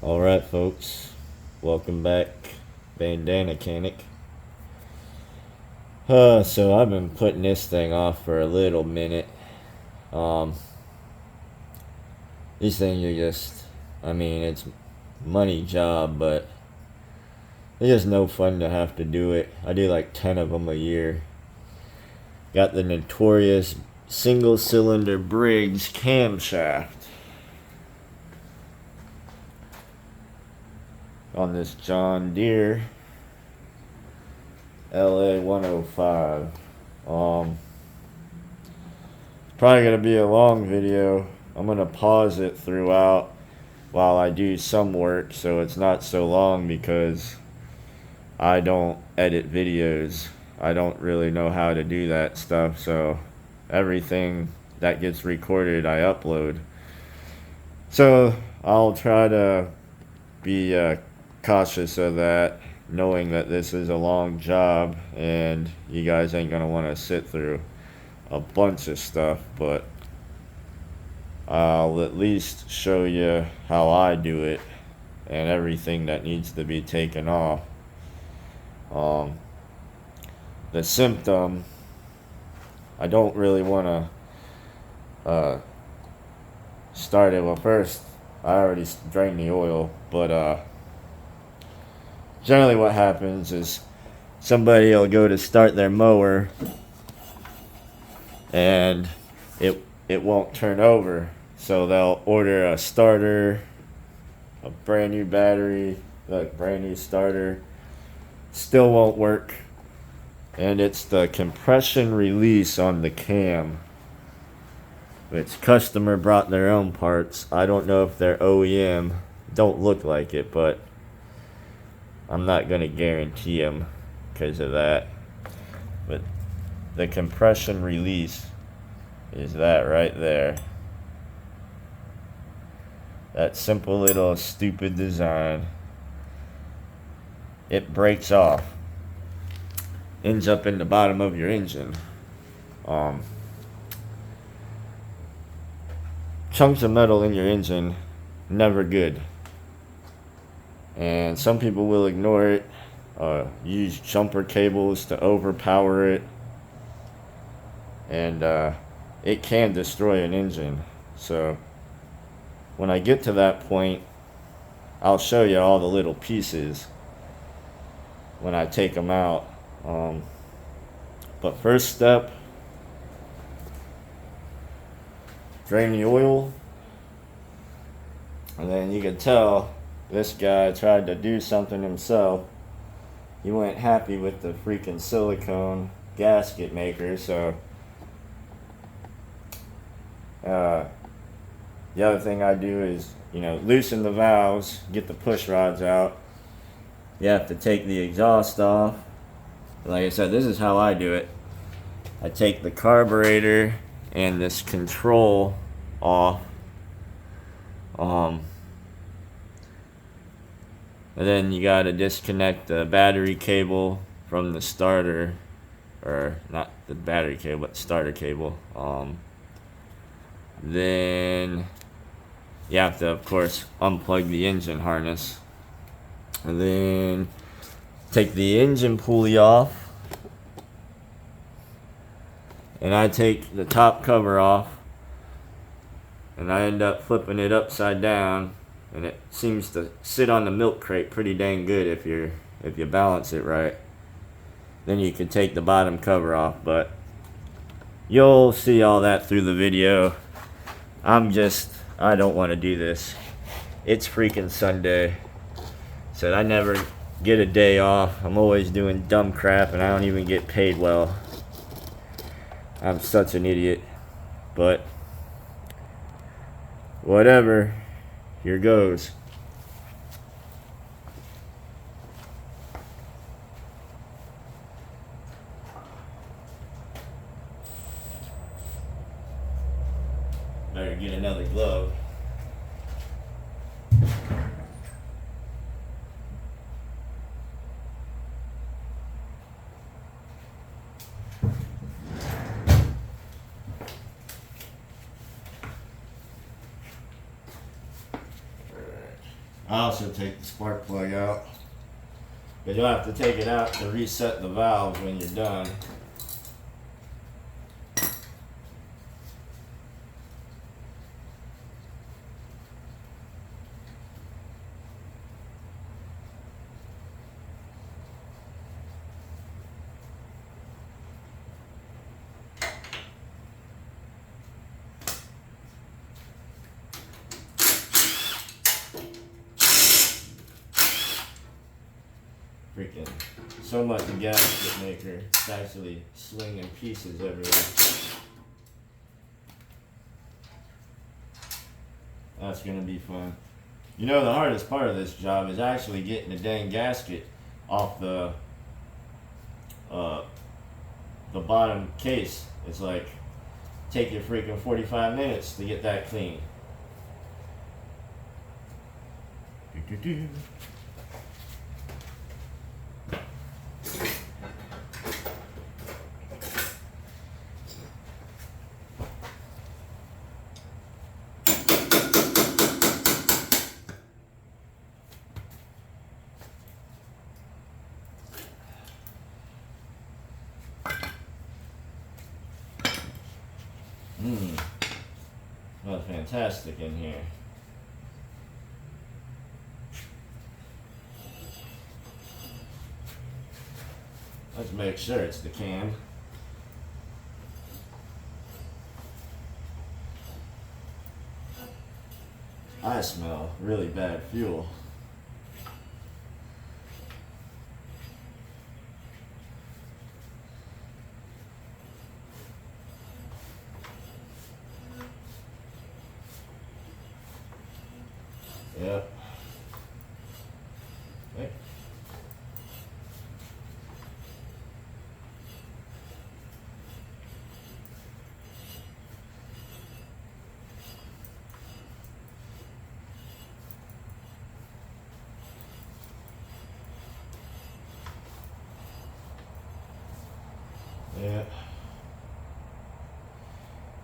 Alright, folks, welcome back, Bandana Canic. So I've been putting this thing off for a little minute. These things are just, it's money job, but it's just no fun to have to do it. I do like 10 of them a year. Got the notorious single cylinder Briggs camshaft on this John Deere LA 105. Probably gonna be a long video. I'm gonna pause it throughout while I do some work so it's not so long, because I don't edit videos. I don't really know how to do that stuff, so everything that gets recorded I upload. So I'll try to be cautious of that, knowing that this is a long job and you guys ain't gonna want to sit through a bunch of stuff, but I'll at least show you how I do it and everything that needs to be taken off. The symptom, I don't really want to start it. Well, first I already drained the oil, but generally what happens is somebody will go to start their mower and it won't turn over, so they'll order a starter, a brand new battery, like brand new starter, still won't work, and it's the compression release on the cam, which customer brought their own parts. I don't know if they're OEM, don't look like it, but I'm not going to guarantee them because of that. But the compression release is that right there. That simple little stupid design. It breaks off. Ends up in the bottom of your engine. Chunks of metal in your engine, never good. And some people will ignore it, use jumper cables to overpower it, and it can destroy an engine. So when I get to that point, I'll show you all the little pieces when I take them out. But first step, drain the oil, and then you can tell this guy tried to do something himself. He wasn't happy with the freaking silicone gasket maker, so the other thing I do is, loosen the valves, get the push rods out. You have to take the exhaust off. Like I said, this is how I do it. I take the carburetor and this control off. And then you gotta disconnect the battery cable from the starter, or not the battery cable, but starter cable. Then you have to, of course, unplug the engine harness. And then take the engine pulley off. And I take the top cover off. And I end up flipping it upside down. And it seems to sit on the milk crate pretty dang good if you balance it right. Then you can take the bottom cover off, but you'll see all that through the video. I don't want to do this. It's freaking Sunday. Said I never get a day off. I'm always doing dumb crap and I don't even get paid well. I'm such an idiot. But whatever. Here goes. Better get another glove. I also take the spark plug out. But you'll have to take it out to reset the valve when you're done. Freaking so much gasket maker. It's actually slinging pieces everywhere. That's gonna be fun. You know, the hardest part of this job is actually getting the dang gasket off the bottom case. It's like take you freaking 45 minutes to get that clean. Smells fantastic in here. Let's make sure it's the can. I smell really bad fuel. Yep. Okay. Yeah.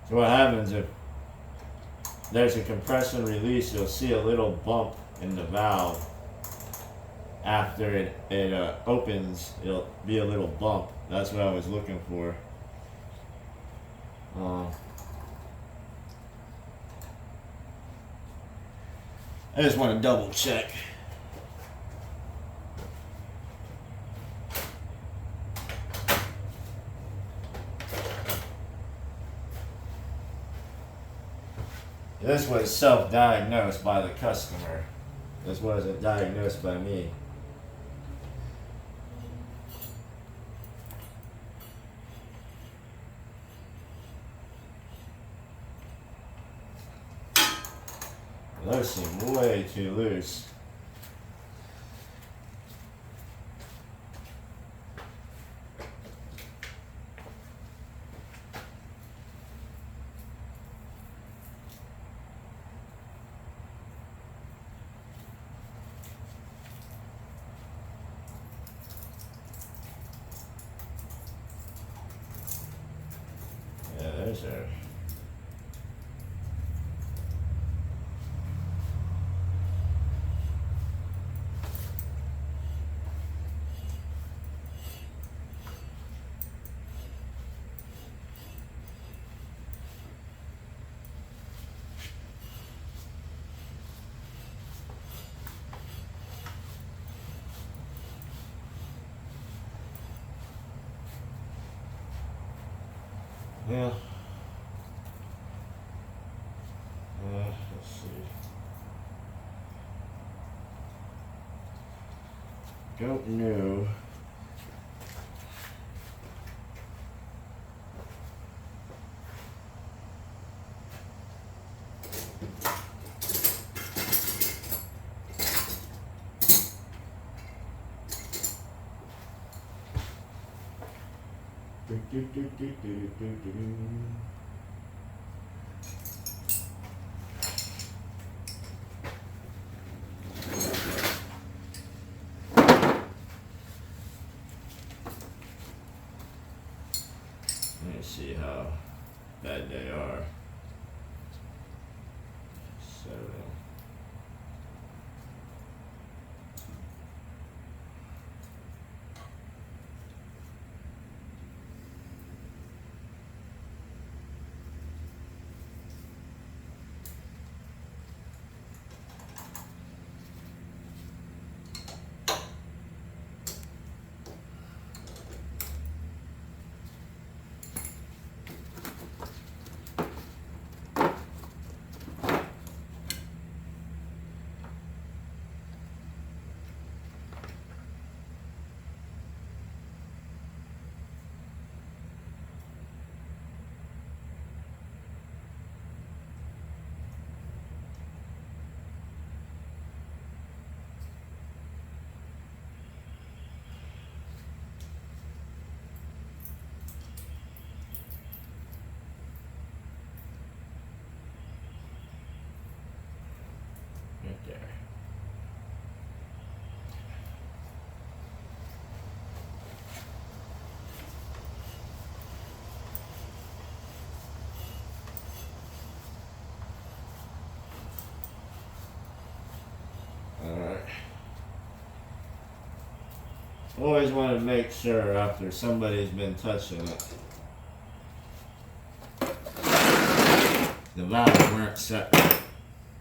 So what happens if there's a compression release, you'll see a little bump in the valve. After it opens, it'll be a little bump. That's what I was looking for. I just want to double check. This was self-diagnosed by the customer. This wasn't diagnosed by me. Those seem way too loose. Yeah, those are. Yeah. Let's see. Don't know. Let me see how bad they are. 7. Always want to make sure after somebody's been touching it, the valves weren't set right,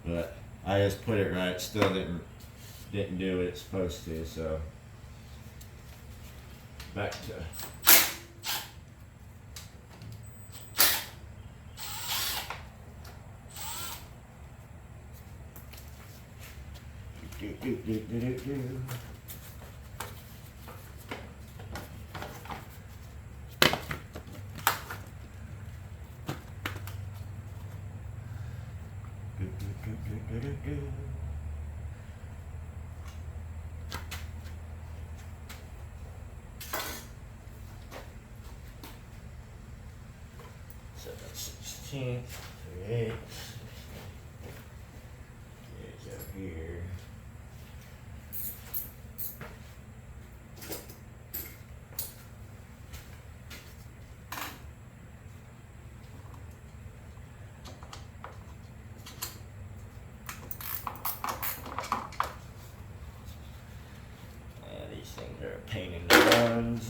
but I just put it right. Still didn't do what it's supposed to. So back to. Seven 16th, 3/8. Gauge out here. These things are a pain in the buns.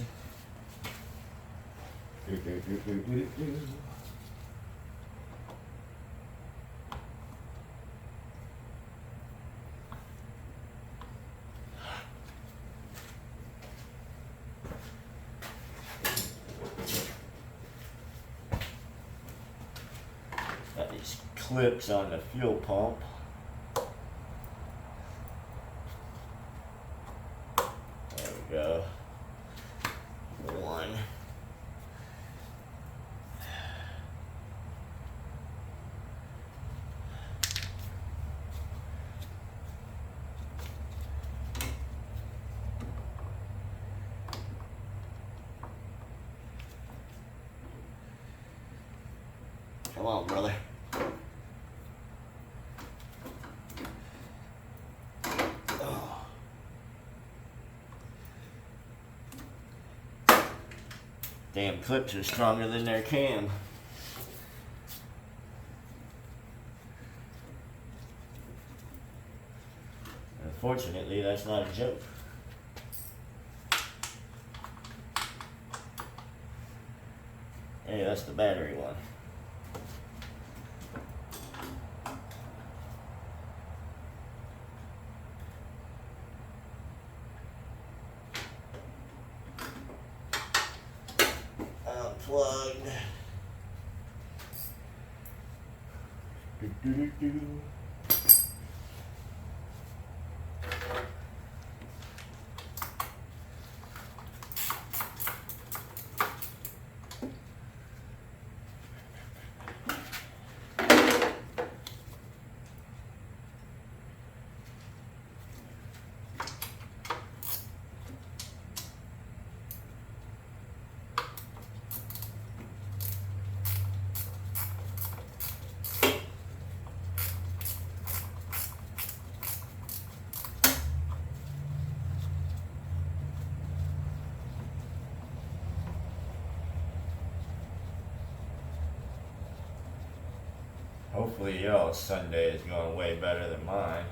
Got these clips on the fuel pump. There we go. One. Come on, brother. Oh. Damn clips are stronger than their cam. Unfortunately, that's not a joke. Hey, that's the battery one. Unplugged. Hopefully y'all's Sunday is going way better than mine.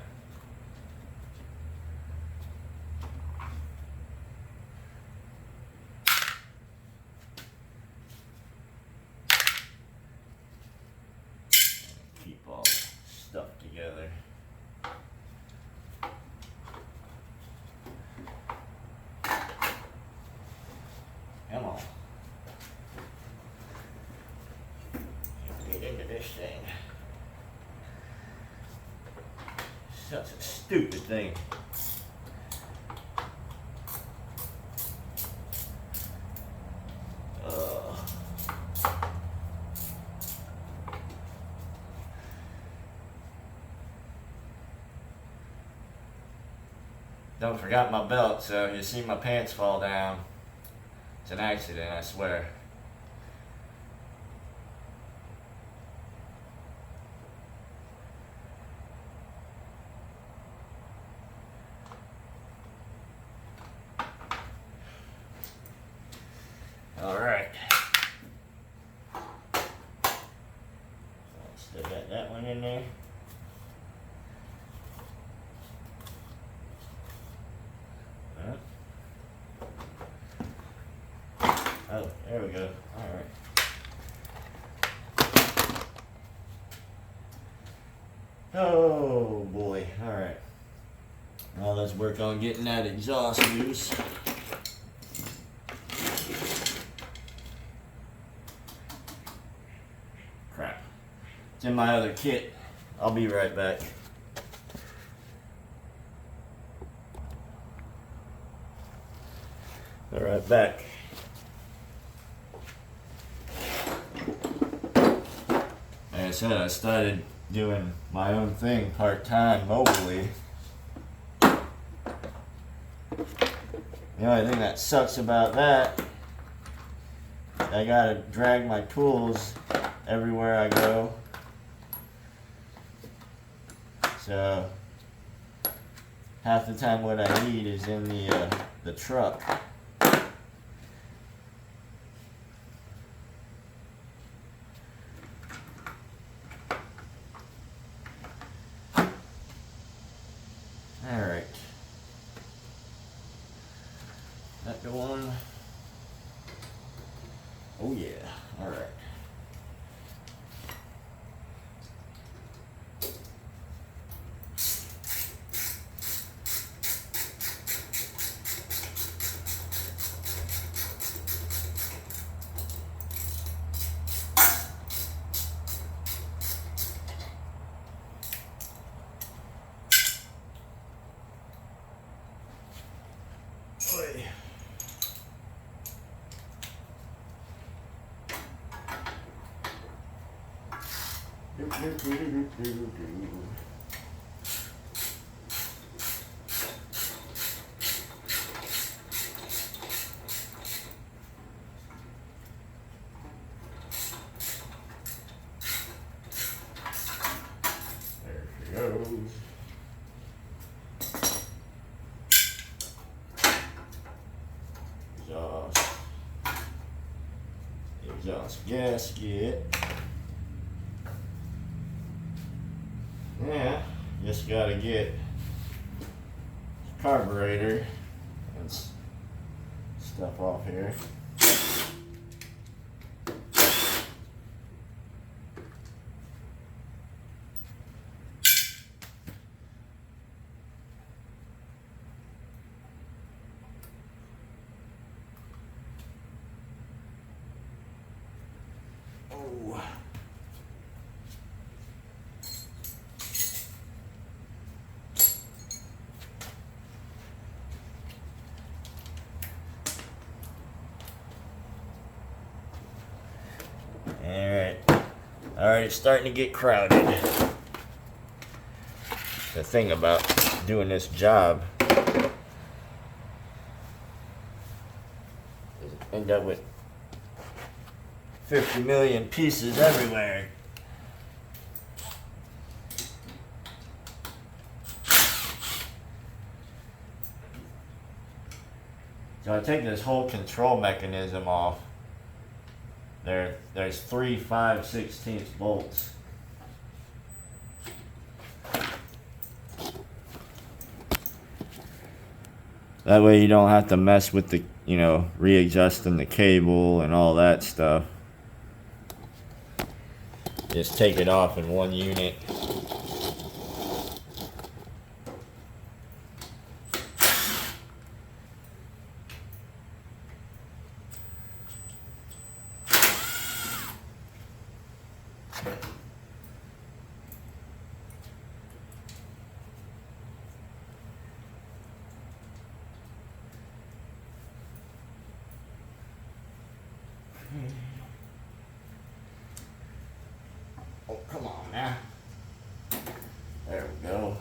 Keep all the stuff together. Come on. Get into this thing. Such a stupid thing. Don't forget my belt, so you see my pants fall down. It's an accident, I swear. Alright. Still got that one in there. Oh, there we go. Alright. Oh boy. Alright. Now let's work on getting that exhaust loose. Crap. It's in my other kit. I'll be right back. Alright, back. Like I said, I started doing my own thing part-time mobily. The only thing that sucks about that, I gotta drag my tools everywhere I go. So half the time what I need is in the truck. Alright. That go on. Oh yeah. Alright. Oy. There she goes. Exhaust gasket. Yeah, just gotta get carburetor and stuff off here. Oh. Alright, it's starting to get crowded. The thing about doing this job is end up with 50 million pieces everywhere. So I take this whole control mechanism off. There's 3 5/16 bolts. That way you don't have to mess with the, readjusting the cable and all that stuff. Just take it off in one unit. Oh, come on now. There we go.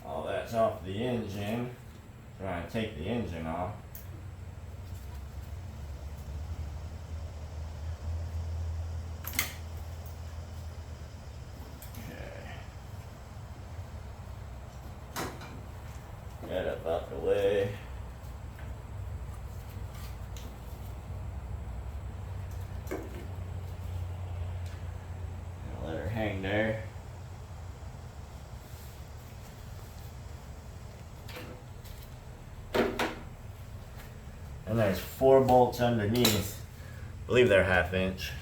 All that's off the engine. Trying to take the engine off. Okay. Get up out the way. Let her hang there. And there's 4 bolts underneath. I believe they're 1/2 inch.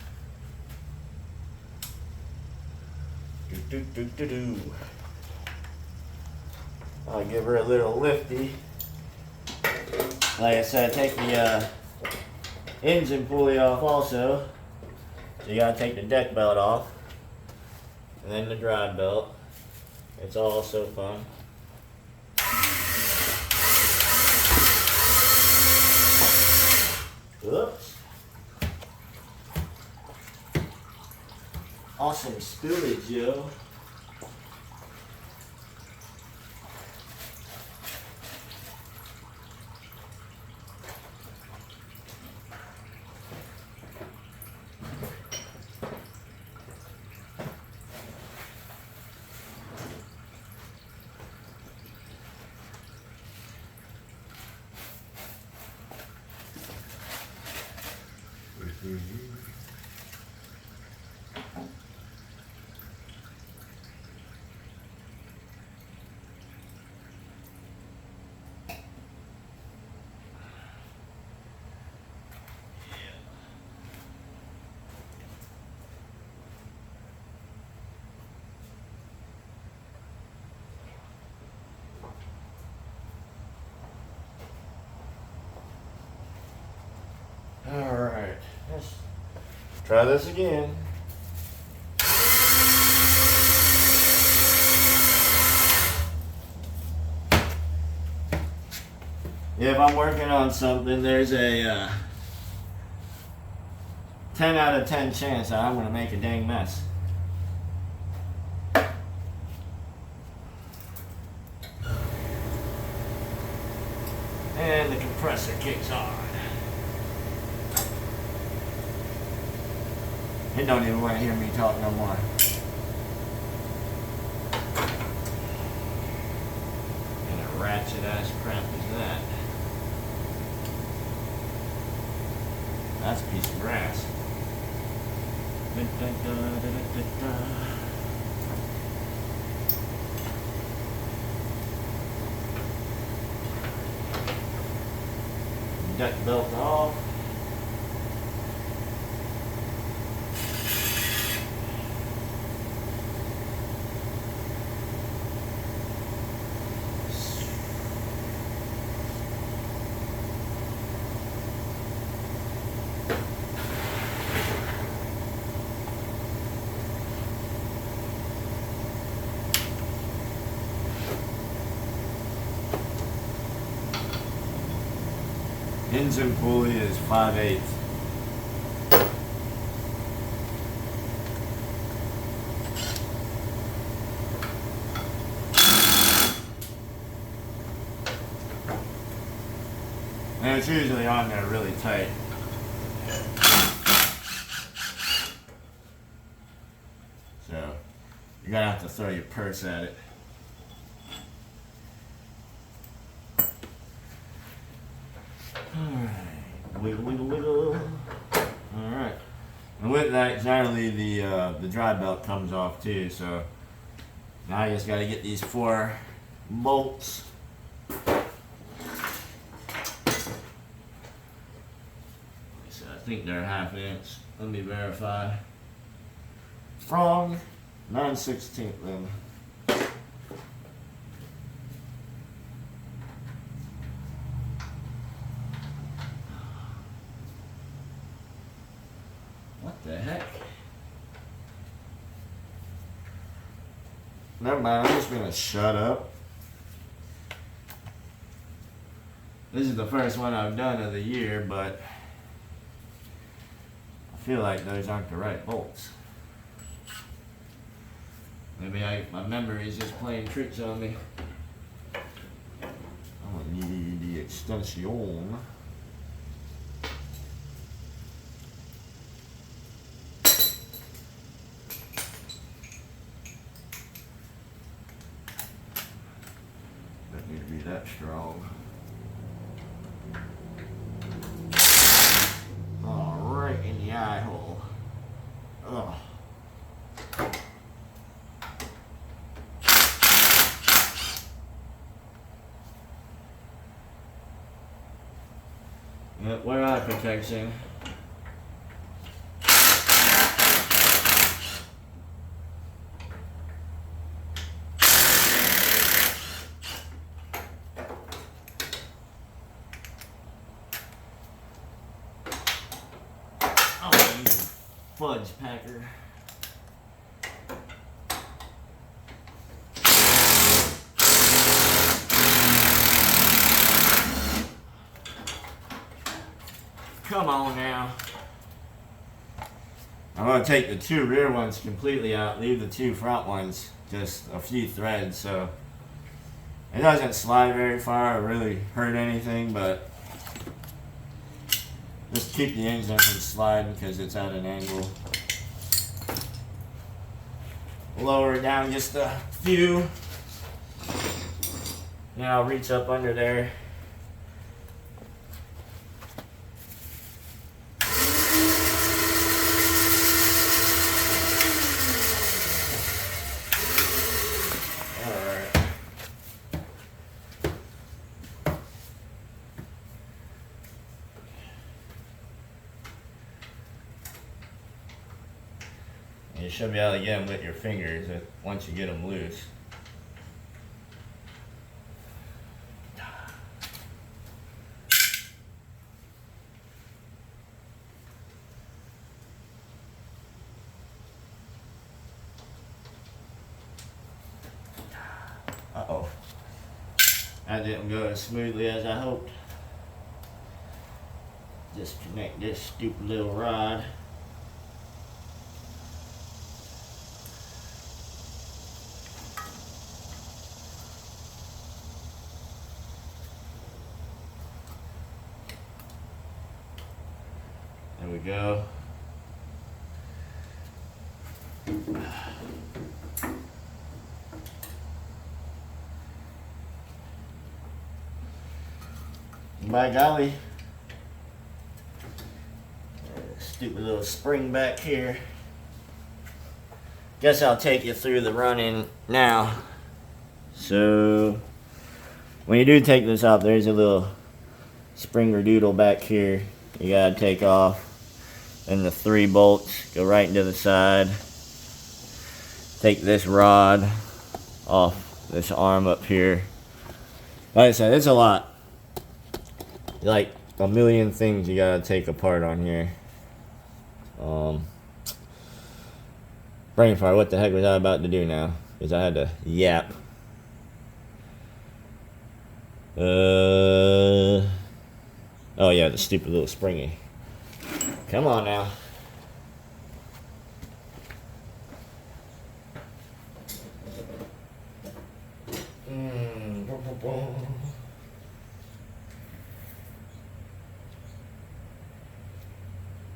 I'll give her a little lifty. Like I said, take the engine pulley off also. So you gotta take the deck belt off. And then the drive belt. It's all so fun. Oops. Awesome spillage, yo. Alright, let's try this again. If I'm working on something, there's a 10 out of 10 chance that I'm going to make a dang mess. And the compressor kicks on. It don't even want to hear me talk no more. And a ratchet ass crap is that. That's a piece of brass. Deck belt off. Engine pulley is 5/8. And it's usually on there really tight. So you're gonna have to throw your purse at it. Wiggle, wiggle, wiggle. Alright. And with that, generally the drive belt comes off too, so now you just gotta get these 4 bolts. So I think they're 1/2 inch. Let me verify. From 9/16 then. What the heck? Never mind, I'm just gonna shut up. This is the first one I've done of the year, but I feel like those aren't the right bolts. Maybe my memory is just playing tricks on me. I'm gonna need the extension. Don't need to be that strong. Oh, right in the eye hole. Ugh. Yep, wear eye protection. Oh, you fudge packer. Come on now. I'm going to take the 2 rear ones completely out, leave the 2 front ones, just a few threads, so it doesn't slide very far or really hurt anything, but just keep the engine from sliding because it's at an angle. Lower it down just a few. Now I'll reach up under there. You should be able to get them with your fingers once you get them loose. Uh-oh. That didn't go as smoothly as I hoped. Disconnect this stupid little rod. There we go. By golly. Stupid little spring back here. Guess I'll take you through the run-in now. So, when you do take this out, there's a little springer doodle back here you gotta take off. And the 3 bolts go right into the side. Take this rod off this arm up here. Like I said, it's a lot. Like a million things you gotta take apart on here. Brain fire, what the heck was I about to do now? Because I had to yap. Oh yeah, the stupid little springy. Come on now.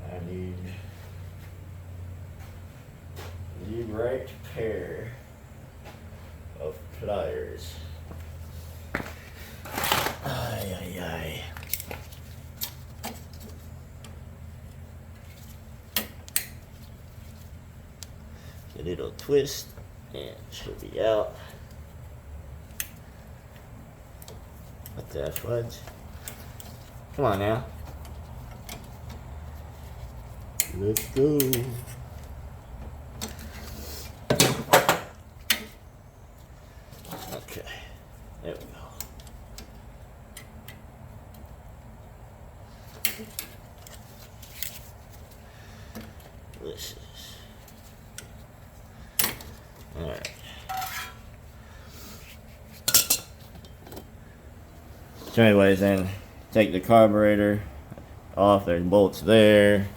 I need the right pair of pliers. Ay, ay, ay. A little twist and she'll be out. What the fudge? Come on now. Let's go. Okay, there we go. This is all right. So anyways, then take the carburetor off. There's bolts there.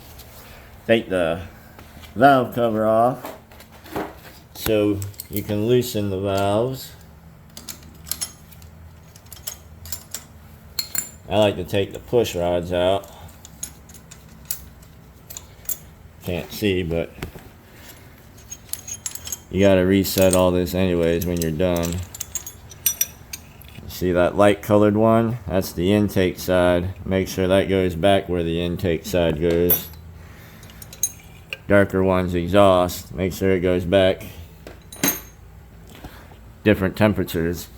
Take the valve cover off so you can loosen the valves. I like to take the push rods out. Can't see, but you gotta reset all this anyways when you're done. See that light colored one? That's the intake side. Make sure that goes back where the intake side goes. Darker one's exhaust. Make sure it goes back. Different temperatures.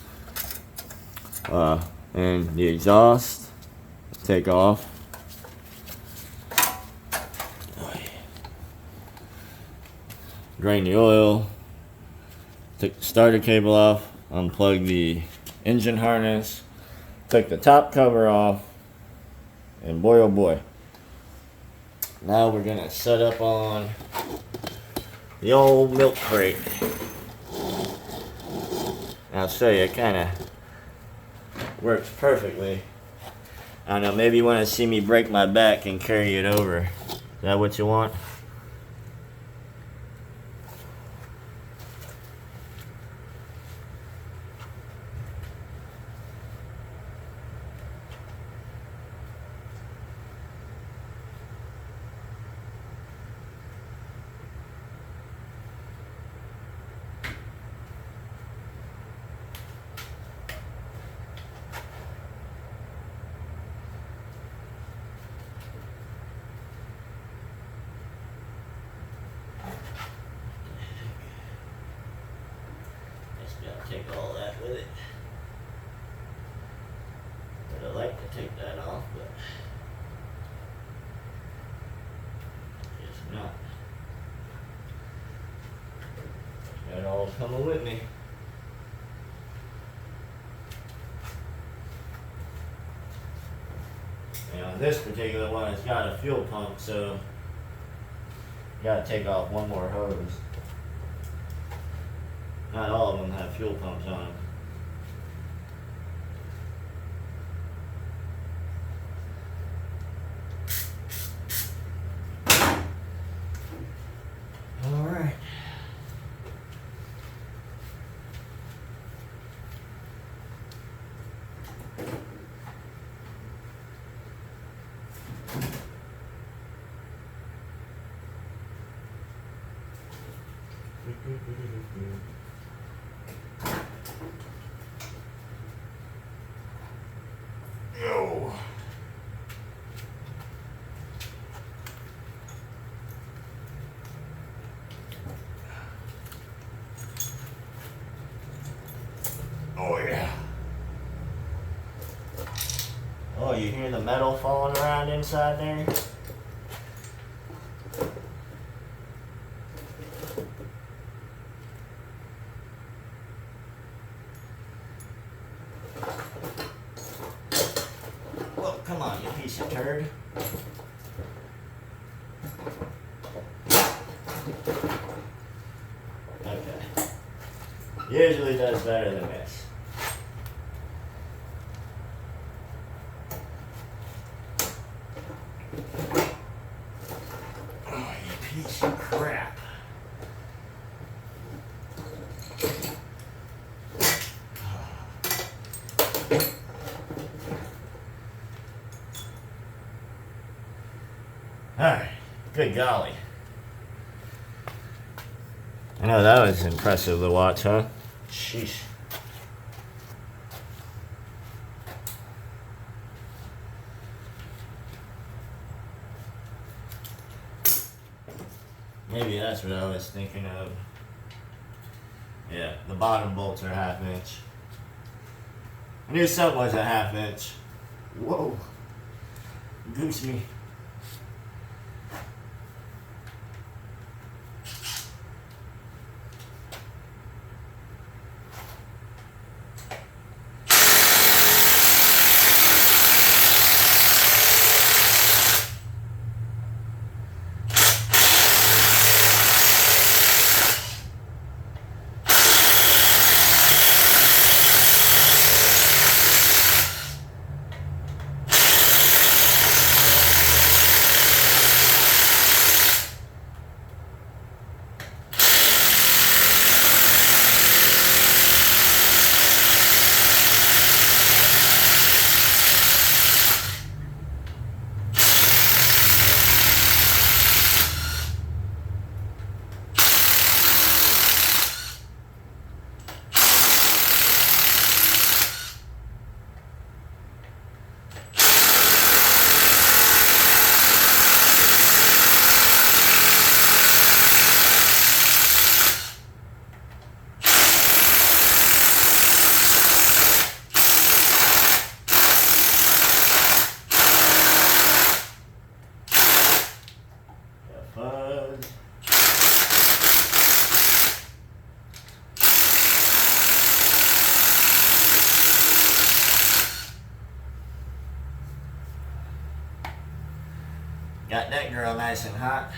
And the exhaust, take off. drain the oil, take the starter cable off, unplug the engine harness, take the top cover off, and boy oh boy. Now we're gonna set up on the old milk crate. I'll show you, it kinda works perfectly. I don't know, maybe you wanna see me break my back and carry it over. Is that what you want? Take all that with it. But I like to take that off, but it's not. Got it all coming with me. And on this particular one, it's got a fuel pump, so you gotta take off one more hose. Not all of them have fuel pumps on them. All right. Yo. Oh yeah. Oh, you hear the metal falling around inside there? Well, come on, you piece of turd. Okay. Usually does better than this. Oh, you piece of crap. Alright, good golly. I know that was impressive to watch, huh? Sheesh. Maybe that's what I was thinking of. Yeah, the bottom bolts are 1/2 inch. I knew something was 1/2 inch. Whoa. Goose me. getting real nice and hot.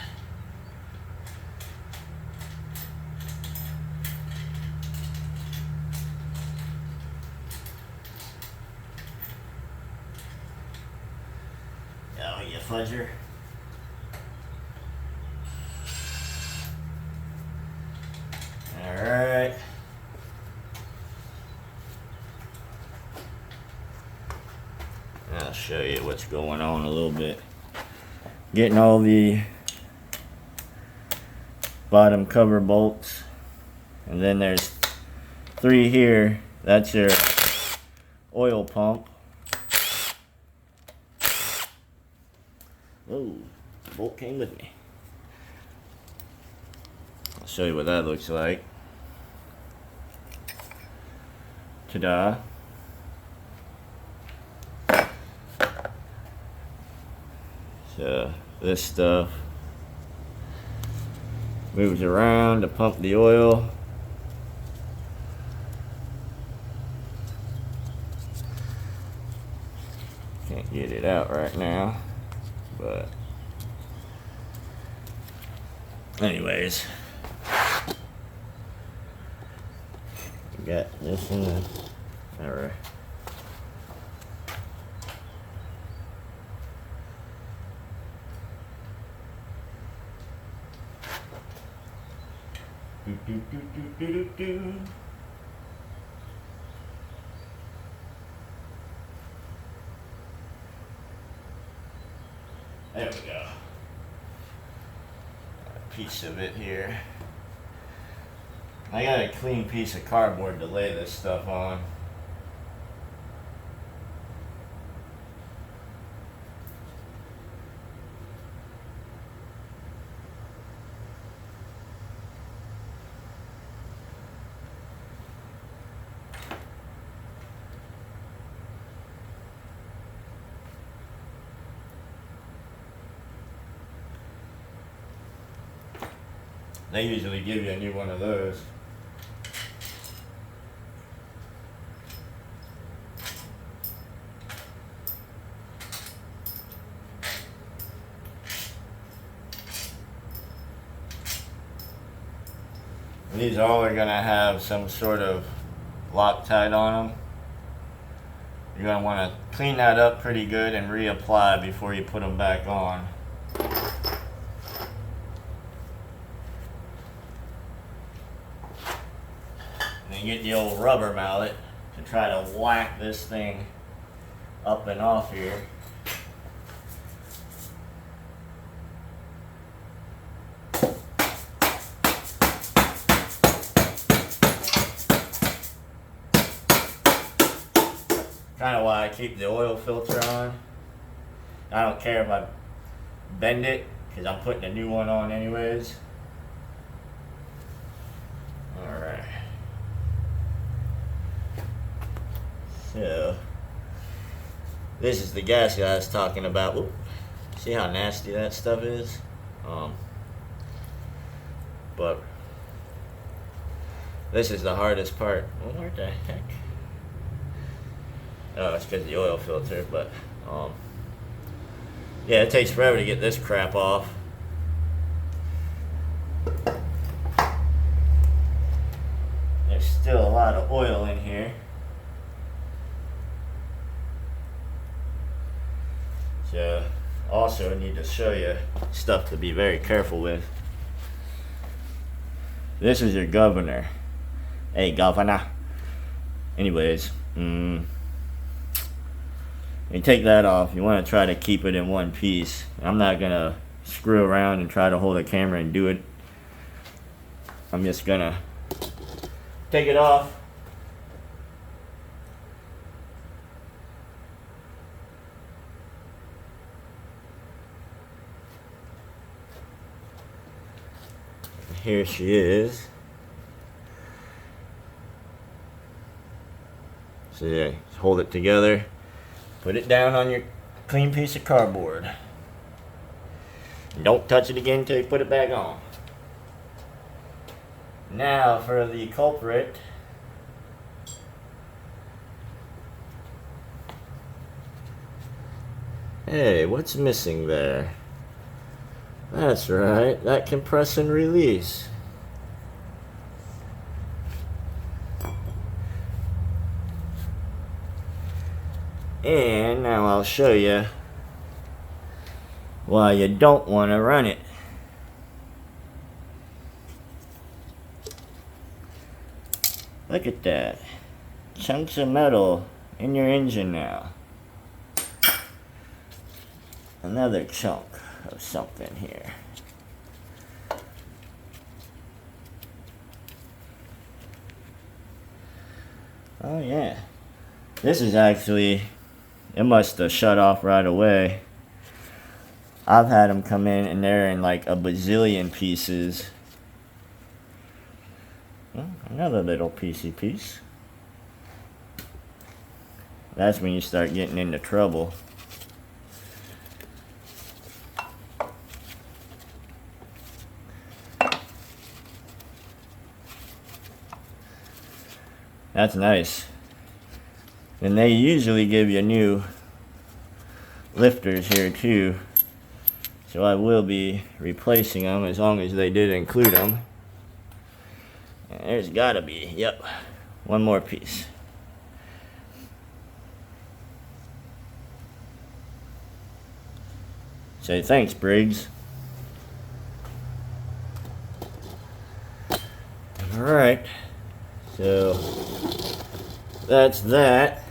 Oh, you fudger. Alright. I'll show you what's going on a little bit. Getting all the bottom cover bolts, and then there's 3 here. That's your oil pump. Oh, the bolt came with me. I'll show you what that looks like. Ta-da. So this stuff moves around to pump the oil. Can't get it out right now, but anyways, we got this in the, all right. There we go. A piece of it here. I got a clean piece of cardboard to lay this stuff on. They usually give you a new one of those. And these all are going to have some sort of Loctite on them. You're going to want to clean that up pretty good and reapply before you put them back on. And you get the old rubber mallet to try to whack this thing up and off here. Kind of why I keep the oil filter on. I don't care if I bend it, because I'm putting a new one on anyways. Alright. So, this is the gasket I was talking about. Oop. See how nasty that stuff is? But this is the hardest part. Well, where the heck? Oh, it's because of the oil filter, but yeah, it takes forever to get this crap off. There's still a lot of oil in here. So, also need to show you stuff to be very careful with. This is your governor. Hey, governor. Anyways, you take that off. You want to try to keep it in one piece. I'm not going to screw around and try to hold a camera and do it. I'm just going to take it off. Here she is. So yeah, just hold it together. Put it down on your clean piece of cardboard. Don't touch it again until you put it back on. Now for the culprit. Hey, what's missing there? That's right, that compress and release. And now I'll show you why you don't want to run it. Look at that. Chunks of metal in your engine now. Another chunk of something here. Oh yeah. This is actually, it must have shut off right away. I've had them come in and they're in like a bazillion pieces. Well, another little piecey piece. That's when you start getting into trouble. That's nice. And they usually give you new lifters here too. So I will be replacing them as long as they did include them. And there's gotta be, yep, one more piece. Say thanks, Briggs. Alright. So that's that.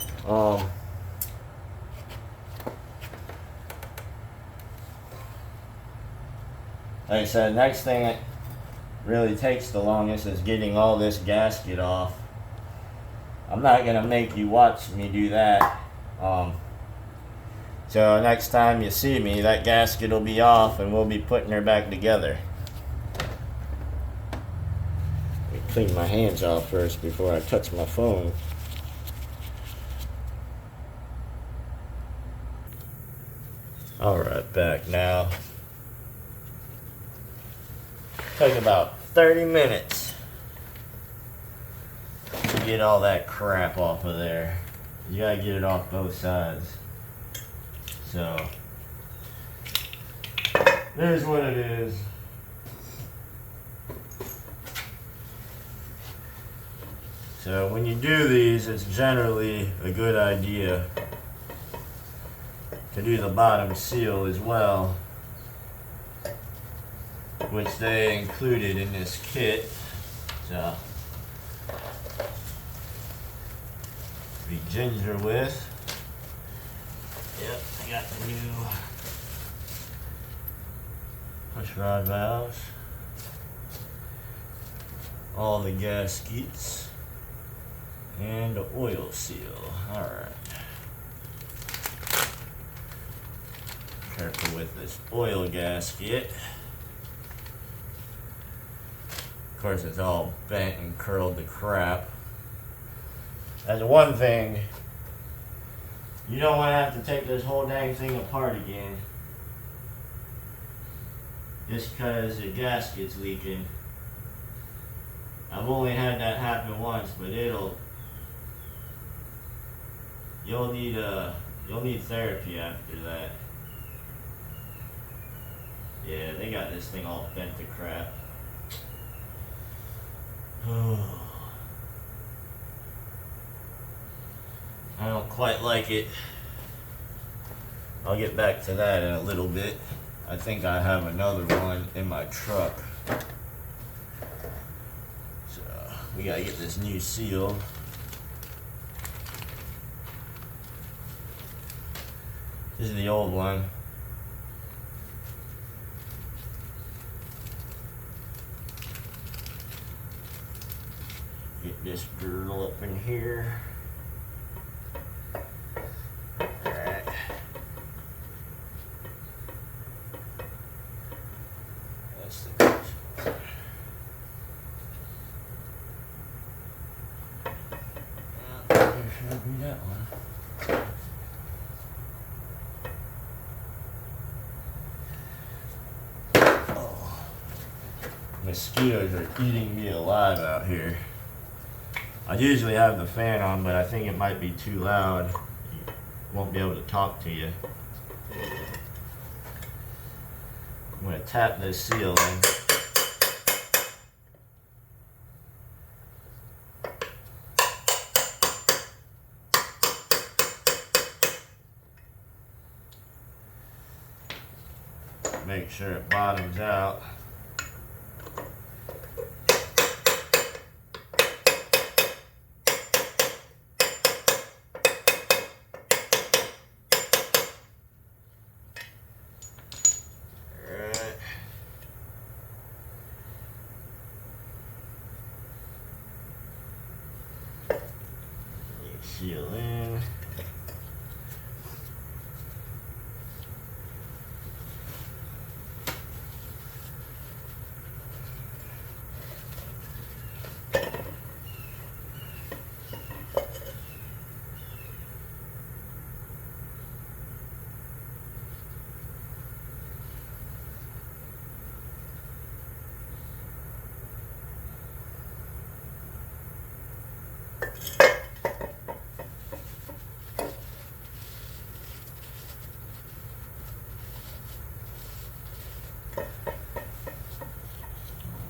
Like I said, next thing that really takes the longest is getting all this gasket off. I'm not gonna make you watch me do that. So next time you see me, that gasket will be off and we'll be putting her back together. Clean my hands off first before I touch my phone. Alright, back now. Took about 30 minutes to get all that crap off of there. You gotta get it off both sides. So, there's what it is. So when you do these, it's generally a good idea to do the bottom seal as well, which they included in this kit. So be ginger with. Yep, I got the new push rod valves, all the gaskets, and the oil seal. Alright. Careful with this oil gasket. Of course, it's all bent and curled to crap. That's one thing. You don't want to have to take this whole dang thing apart again. Just because the gasket's leaking. I've only had that happen once, but you'll need therapy after that. Yeah, they got this thing all bent to crap. I don't quite like it. I'll get back to that in a little bit. I think I have another one in my truck. So we gotta get this new seal. This is the old one. Get this girdle up in here. Alright. That's the first one. There should be that one. Mosquitoes are eating me alive out here. I usually have the fan on, but I think it might be too loud. You won't be able to talk to you. I'm going to tap this seal in. Make sure it bottoms out. Alright. Seal in.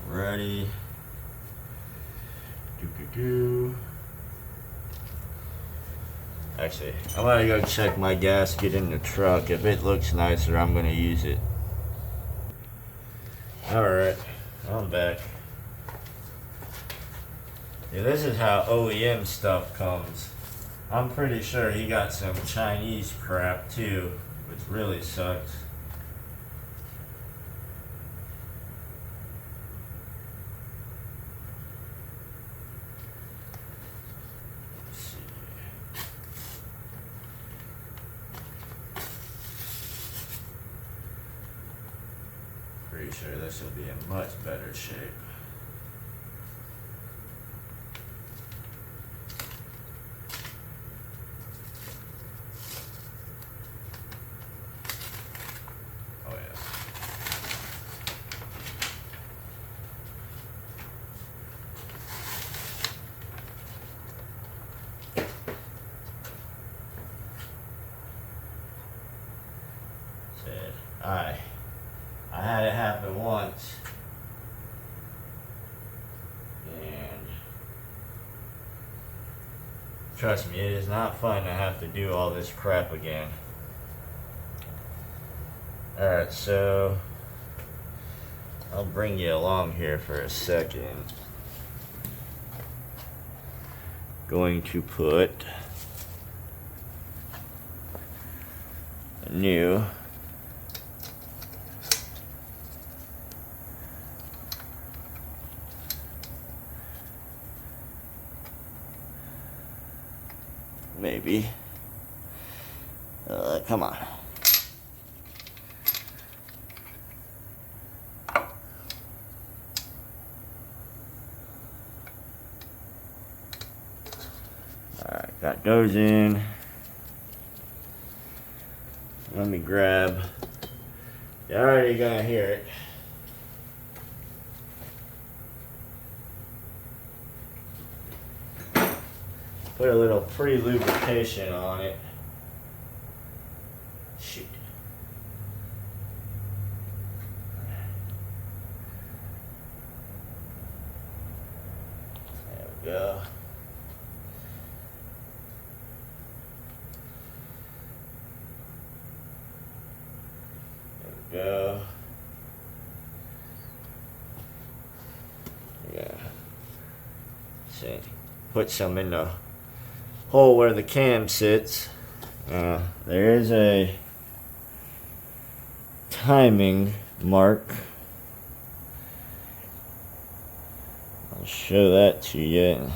Ready. Actually, I'm gonna go check my gasket in the truck. If it looks nicer, I'm gonna use it. Alright, I'm back. Yeah, this is how OEM stuff comes. I'm pretty sure he got some Chinese crap too, which really sucks. Pretty sure this will be in much better shape. Oh yeah. Said, I had it happen once, and trust me, it is not fun to have to do all this crap again. Alright, so I'll bring you along here for a second. Going to put a new maybe. Come on. Alright, got those in. Let me grab. You're already gonna hear it. Put a little pre-lubrication on it. Shoot. There we go. There we go. Yeah. See. Put some in the hole where the cam sits. There is a timing mark. I'll show that to you.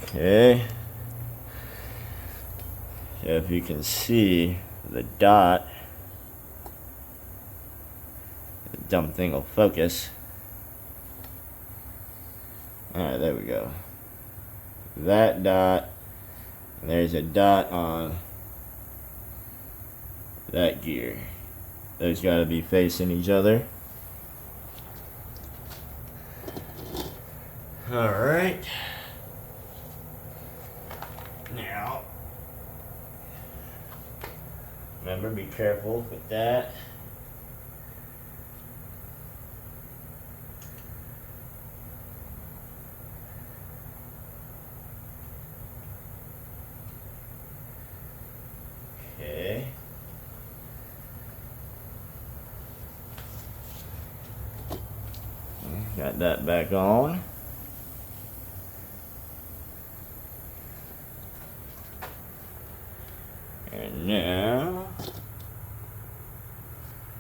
Okay. So if you can see the dot, the dumb thing will focus. Alright, there we go. That dot, and there's a dot on that gear. Those gotta be facing each other. Alright. Now, remember, be careful with that. Okay. Got that back on. And now,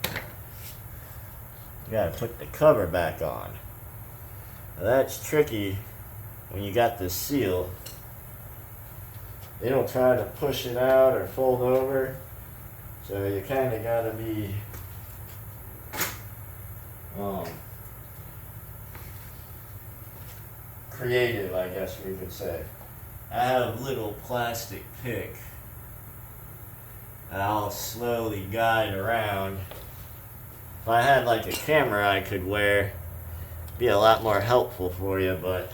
you gotta put the cover back on. Now that's tricky when you got this seal. They don't try to push it out or fold over, so you kind of gotta be creative, I guess we could say. I have a little plastic pick and I'll slowly guide around. If I had like a camera I could wear, it'd be a lot more helpful for you, but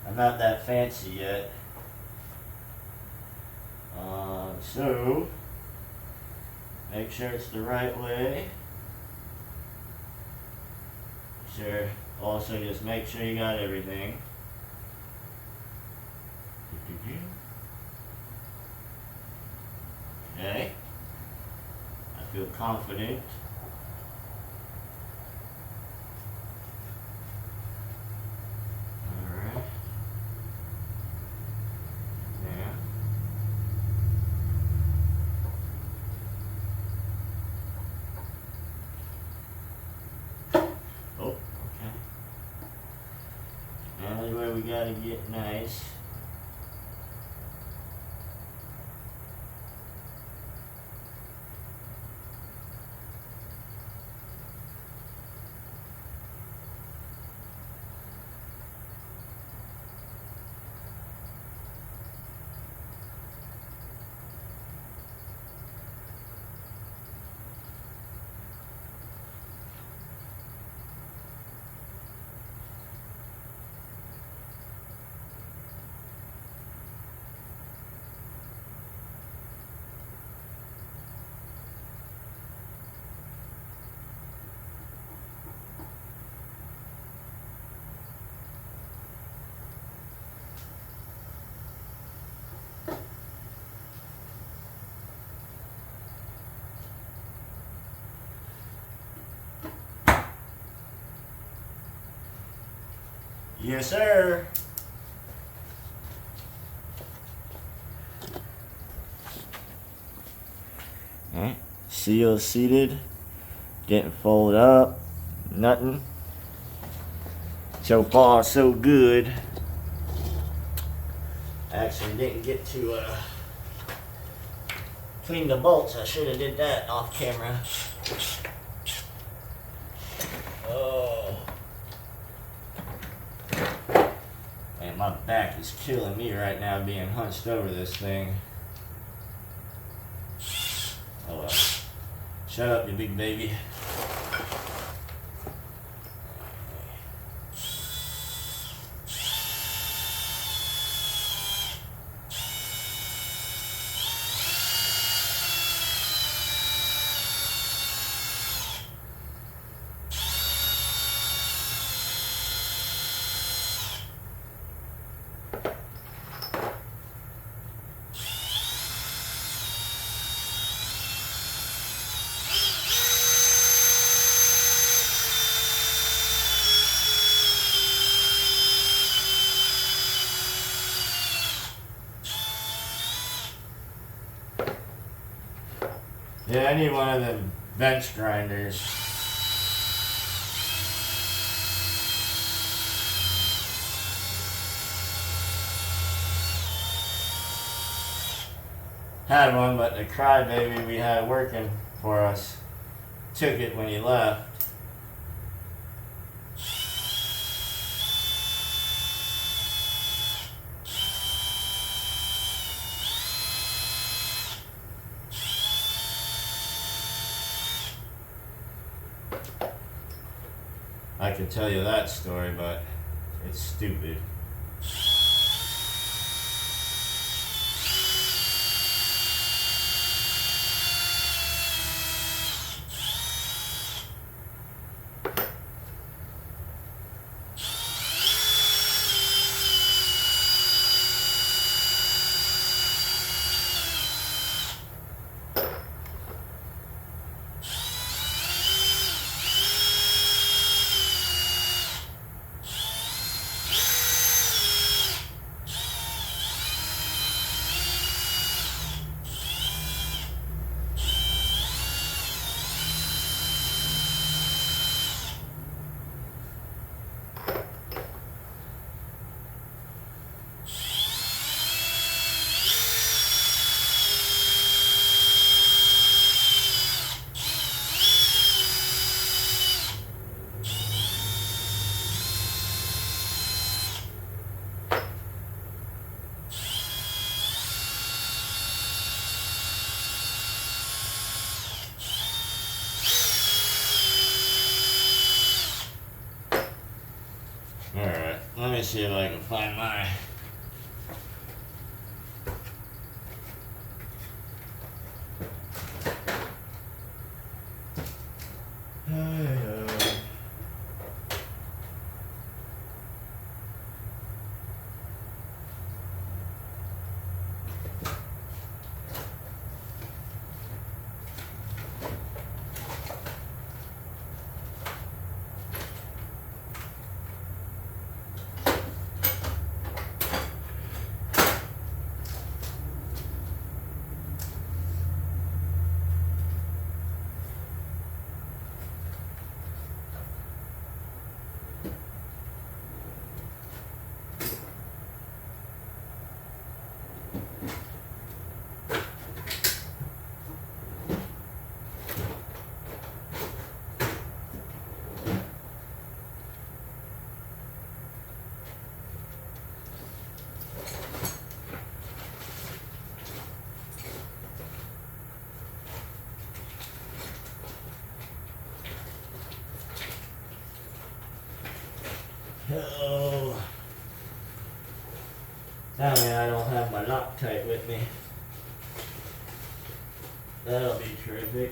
I'm not that fancy yet. So, make sure it's the right way. Sure. Also, just make sure you got everything. Okay. I feel confident. Alright. Yeah. Oh, okay. Now that's where we gotta get nice. Yes, sir. Alright, seal seated, getting folded up, nothing. So far, so good. Actually didn't get to clean the bolts. I should have did that off camera. Oh. Man, my back is killing me right now being hunched over this thing. Oh well. Shut up, you big baby. Yeah, I need one of them bench grinders. Had one, but the crybaby we had working for us took it when he left. I could tell you that story, but It's stupid. Alright, let me see if I can find my... Oh, tell me I don't have my Loctite with me. That'll be terrific.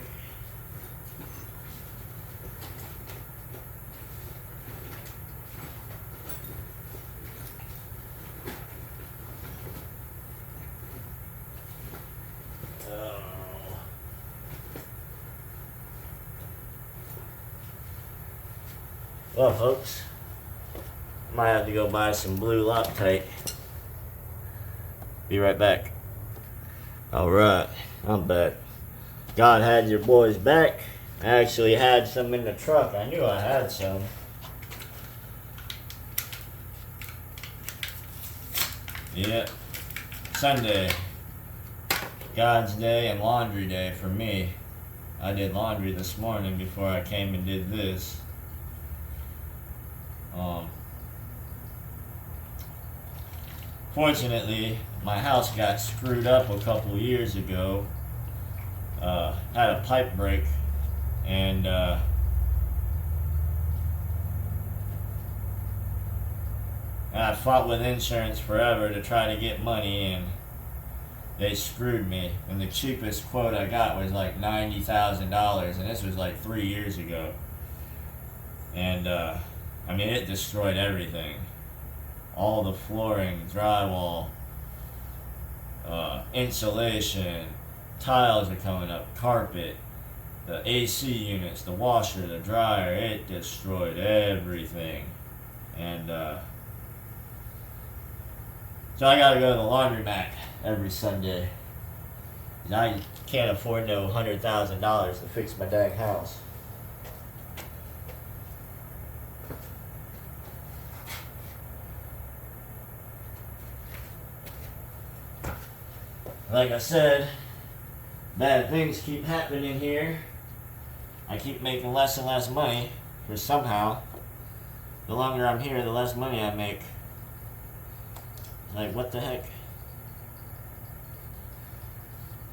Well, folks, might have to go buy some blue Loctite. Be right back. Alright, I'm back. God had your boys back. I actually had some in the truck. I knew I had some. Yep. Sunday. God's day and laundry day for me. I did laundry this morning before I came and did this. Fortunately, my house got screwed up a couple years ago. Had a pipe break, and I fought with insurance forever to try to get money, and they screwed me. And the cheapest quote I got was like $90,000, and this was like 3 years ago. And I mean, it destroyed everything. All the flooring, drywall, insulation, tiles are coming up, carpet, the AC units, the washer, the dryer, it destroyed everything. And so I gotta go to the laundromat every Sunday. I can't afford no $100,000 to fix my dang house. Like I said, bad things keep happening here. I keep making less and less money, for somehow, the longer I'm here, the less money I make. Like, what the heck?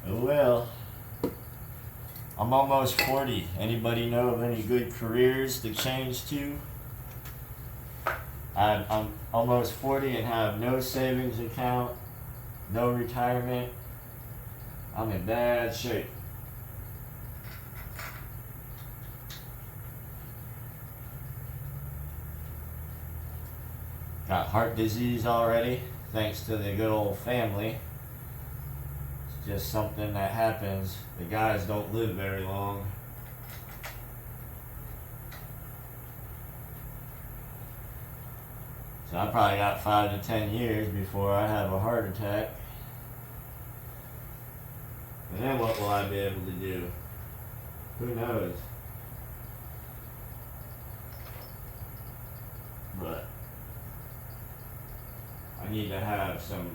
Oh well. I'm almost 40. Anybody know of any good careers to change to? I I'm almost 40 and have no savings account, no retirement. I'm in bad shape. Got heart disease already, thanks to the good old family. It's just something that happens. The guys don't live very long. So I probably got 5 to 10 years before I have a heart attack. And then what will I be able to do? Who knows? But I need to have some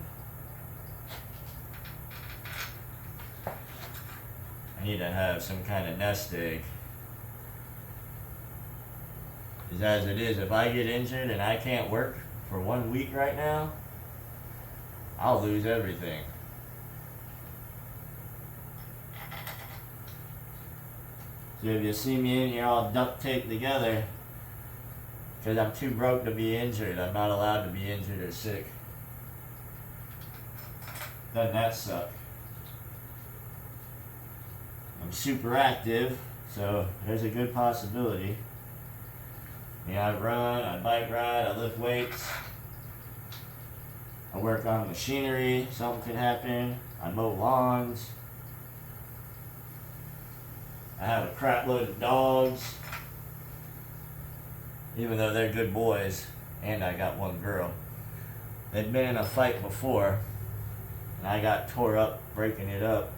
kind of nest egg. Because as it is, if I get injured and I can't work for 1 week right now, I'll lose everything. So if you see me in here all duct taped together, because I'm too broke to be injured. I'm not allowed to be injured or sick. Doesn't that suck? I'm super active, so there's a good possibility. Yeah, I run, I bike ride, I lift weights. I work on machinery, something could happen. I mow lawns. I have a crap load of dogs. Even though they're good boys, and I got one girl. They'd been in a fight before, and I got tore up breaking it up.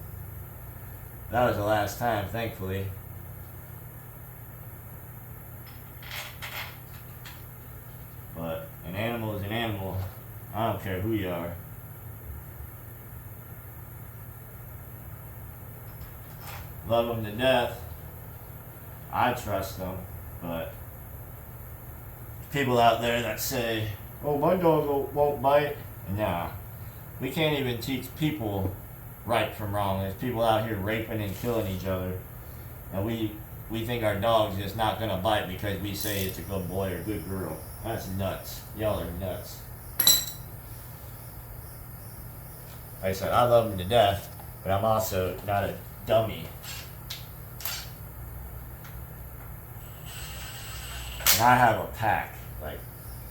That was the last time, thankfully. But an animal is an animal. I don't care who you are. Love them to death. I trust them, but people out there that say, oh, my dog won't bite. Nah. We can't even teach people right from wrong. There's people out here raping and killing each other. And we think our dog's just not going to bite because we say it's a good boy or good girl. That's nuts. Y'all are nuts. Like I said, I love them to death, but I'm also not a dummy. And I have a pack. Like,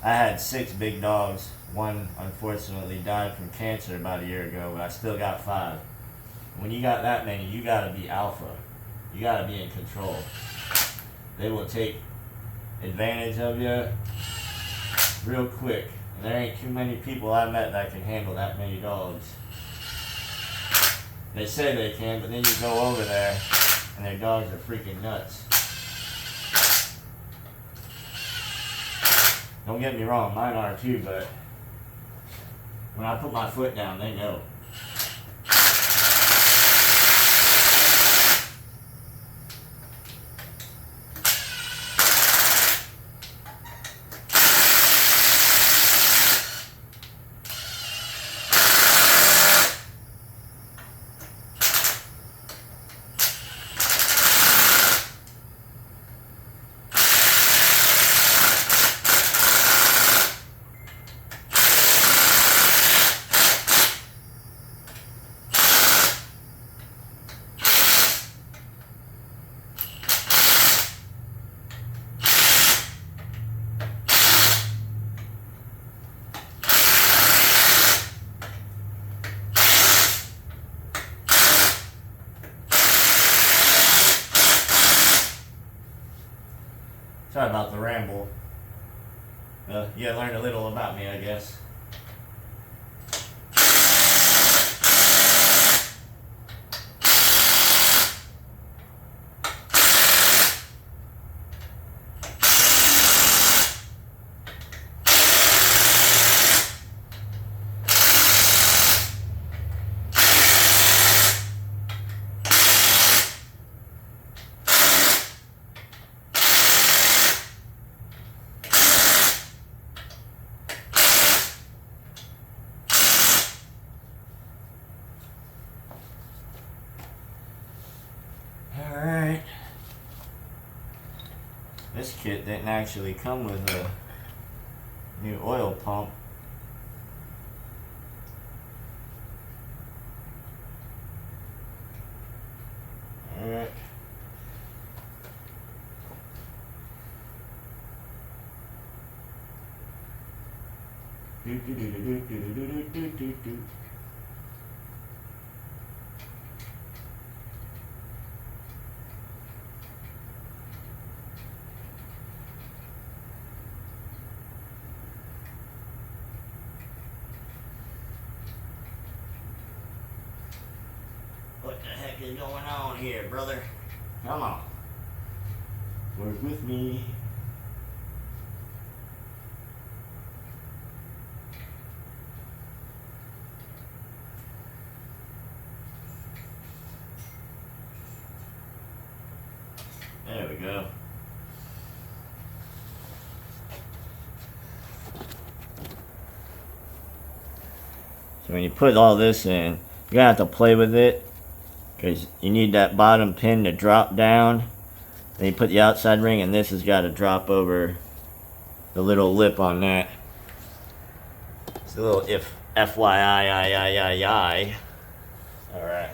I had 6 big dogs. One unfortunately died from cancer about a year ago, but I still got 5. When you got that many, you gotta be alpha. You gotta be in control. They will take advantage of you real quick. And there ain't too many people I met that can handle that many dogs. They say they can, but then you go over there and their dogs are freaking nuts. Don't get me wrong, mine are too, but when I put my foot down, they know. Sorry about the ramble. You learned a little about me, I guess. Alright. This kit didn't actually come with a new oil pump. Alright. What the heck is going on here, brother? Come on. Work with me. There we go. So when you put all this in, you're gonna have to play with it because you need that bottom pin to drop down. Then you put the outside ring, and this has got to drop over the little lip on that. It's a little FYI. All right.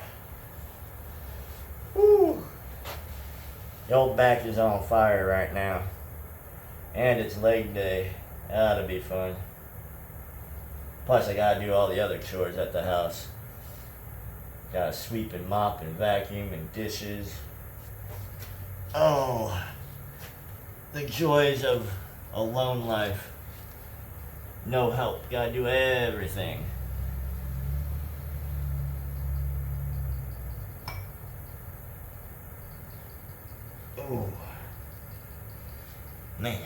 Woo. The old back is on fire right now, and it's leg day. That'll be fun. Plus, I gotta do all the other chores at the house. Gotta sweep and mop and vacuum and dishes. Oh, the joys of a lone life. No help. Gotta do everything. Oh, man.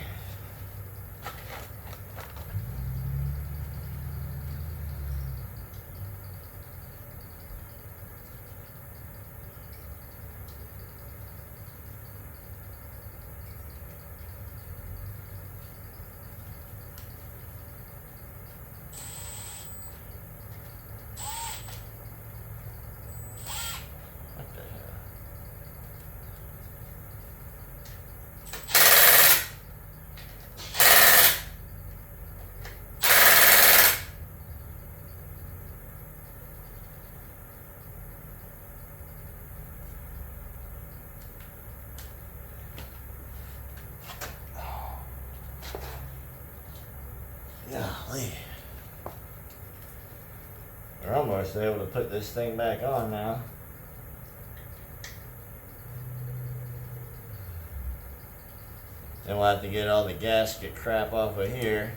Golly. We're almost able to put this thing back on now. Then we'll have to get all the gasket crap off of here.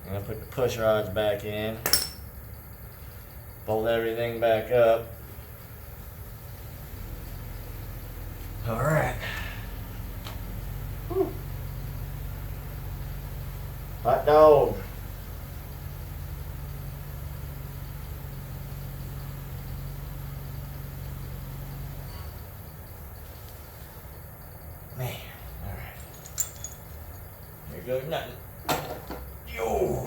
I'm gonna put the push rods back in. Bolt everything back up. Alright. Hot dog. Man, alright. Here goes nothing. Yo.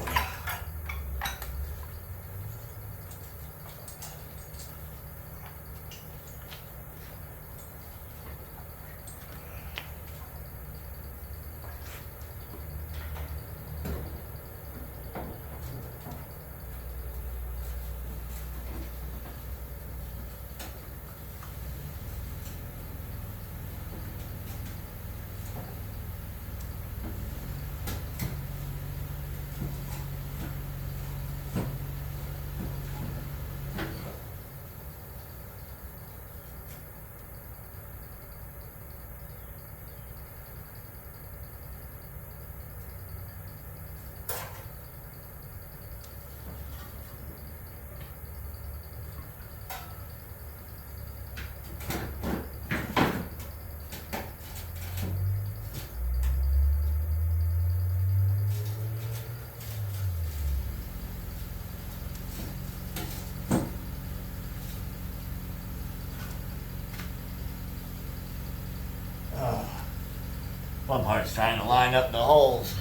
Fun part's trying to line up the holes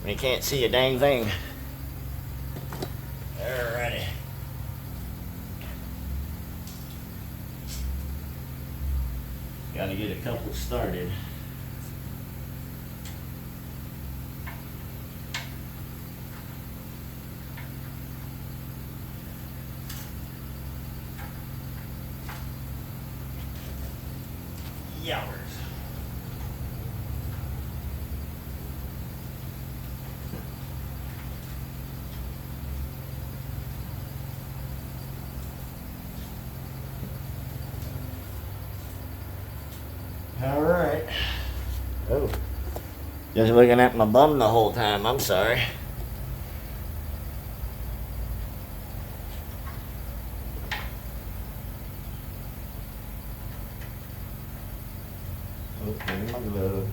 when you can't see a dang thing. Alrighty. Gotta get a couple started. Yowers. All right. Oh. Just looking at my bum the whole time. I'm sorry. Okay, my glove.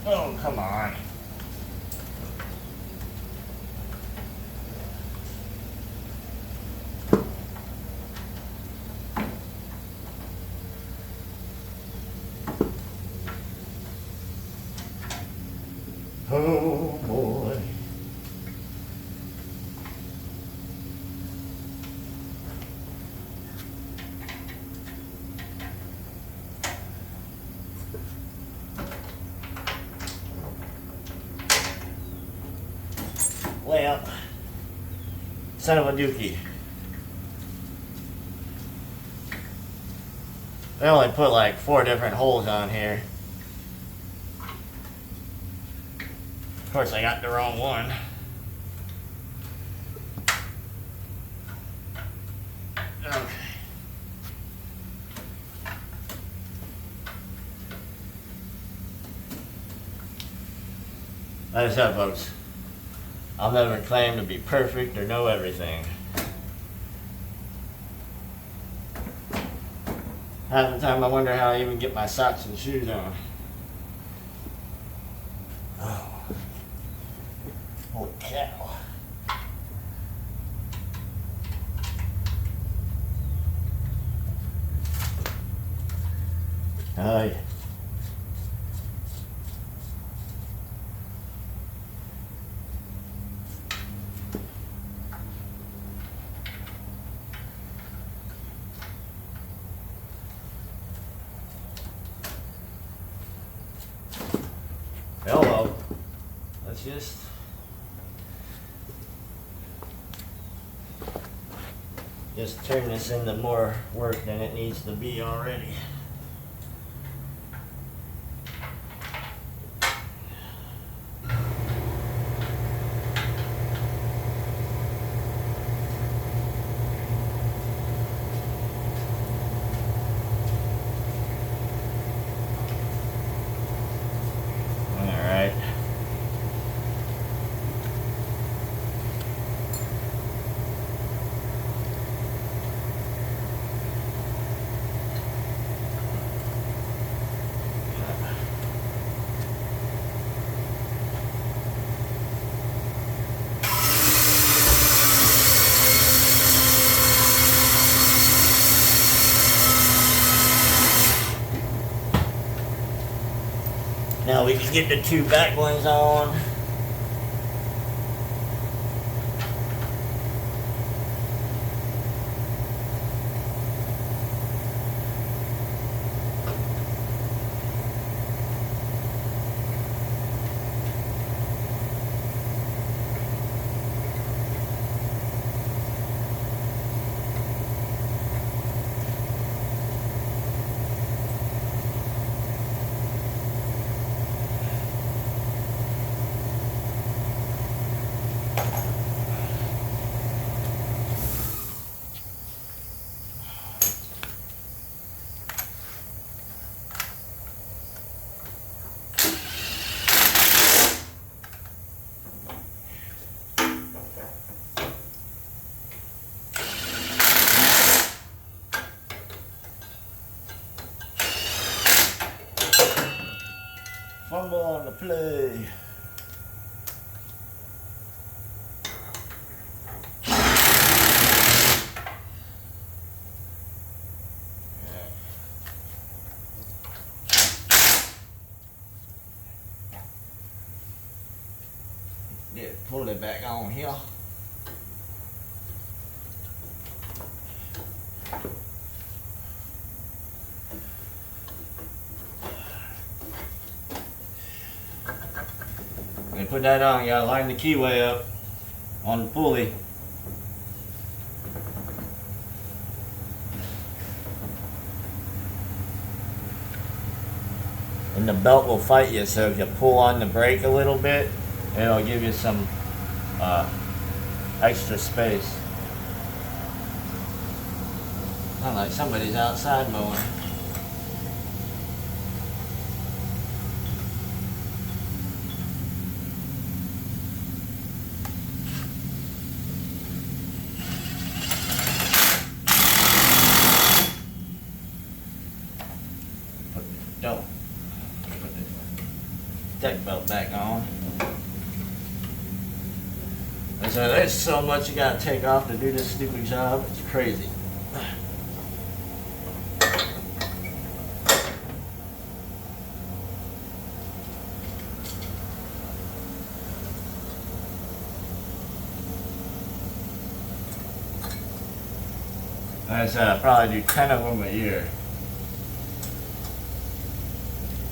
Oh, come on. Oh boy. Well, son of a dookie. They only put like 4 different holes on here. Of course, I got the wrong one. Okay. Like I said, folks, I'll never claim to be perfect or know everything. Half the time I wonder how I even get my socks and shoes on. Oh. Holy cow. Oh yeah. Well, let's just turn this into more work than it needs to be already. Now we can get the 2 back ones on. Fumble on the play. Yeah, pull it back on here. put that on, you gotta line the keyway up on the pulley. And the belt will fight you, so if you pull on the brake a little bit, it'll give you some extra space. Not like somebody's outside mowing. Put the deck belt back on. And so there's so much you gotta take off to do this stupid job, it's crazy. I said I probably do 10 of them a year.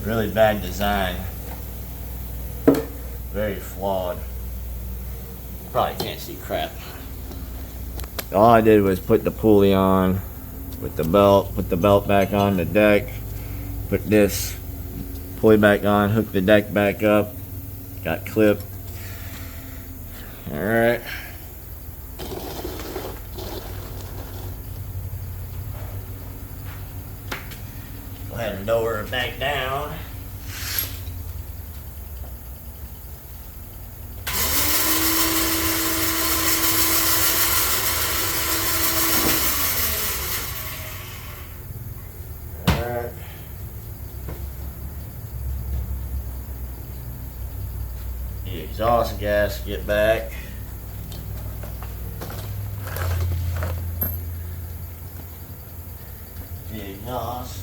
Really bad design. Very flawed. Probably can't see crap. All I did was put the pulley on with the belt, put the belt back on the deck, put this pulley back on, hook the deck back up, got clipped. Alright. Go ahead and lower it back down. Alright. The exhaust gasket back. The exhaust.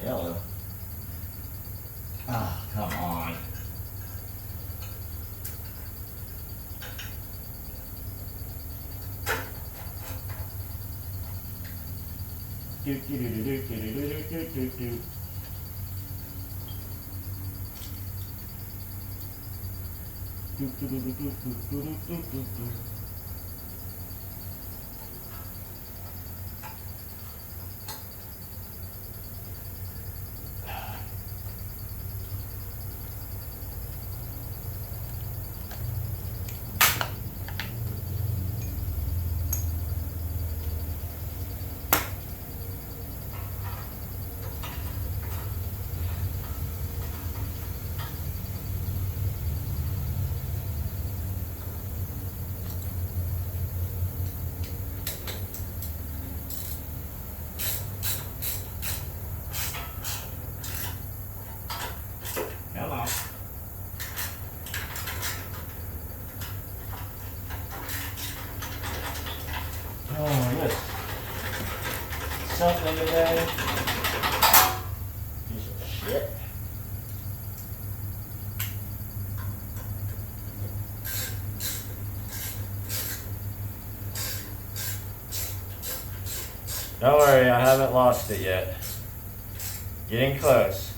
Yellow. Ah, come on. Do do do do do do do do do do. Do do do do do do do do do do. Come on. Oh, yes. Something today. Piece of shit. Don't worry, I haven't lost it yet. Getting close.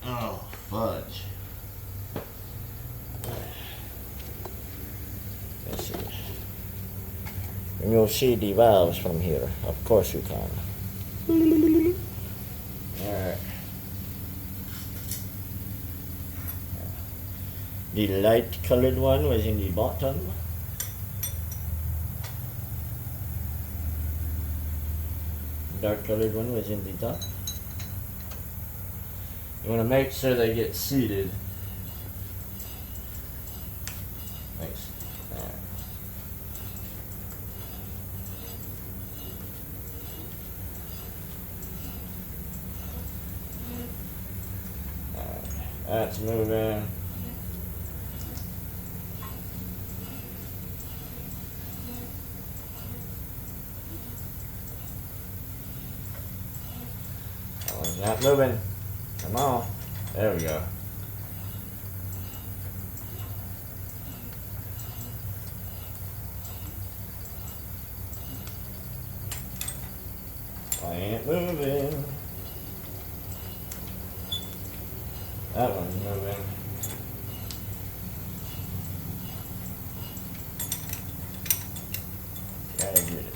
Oh, fudge. Let's see. And you'll see the valves from here. Of course you can. Alright. The light colored one was in the bottom. Dark colored one was in the top. You want to make sure they get seated. Nice. Alright. That's moving. It's not moving. Come on. There we go. I ain't moving. That one's moving. Gotta get it.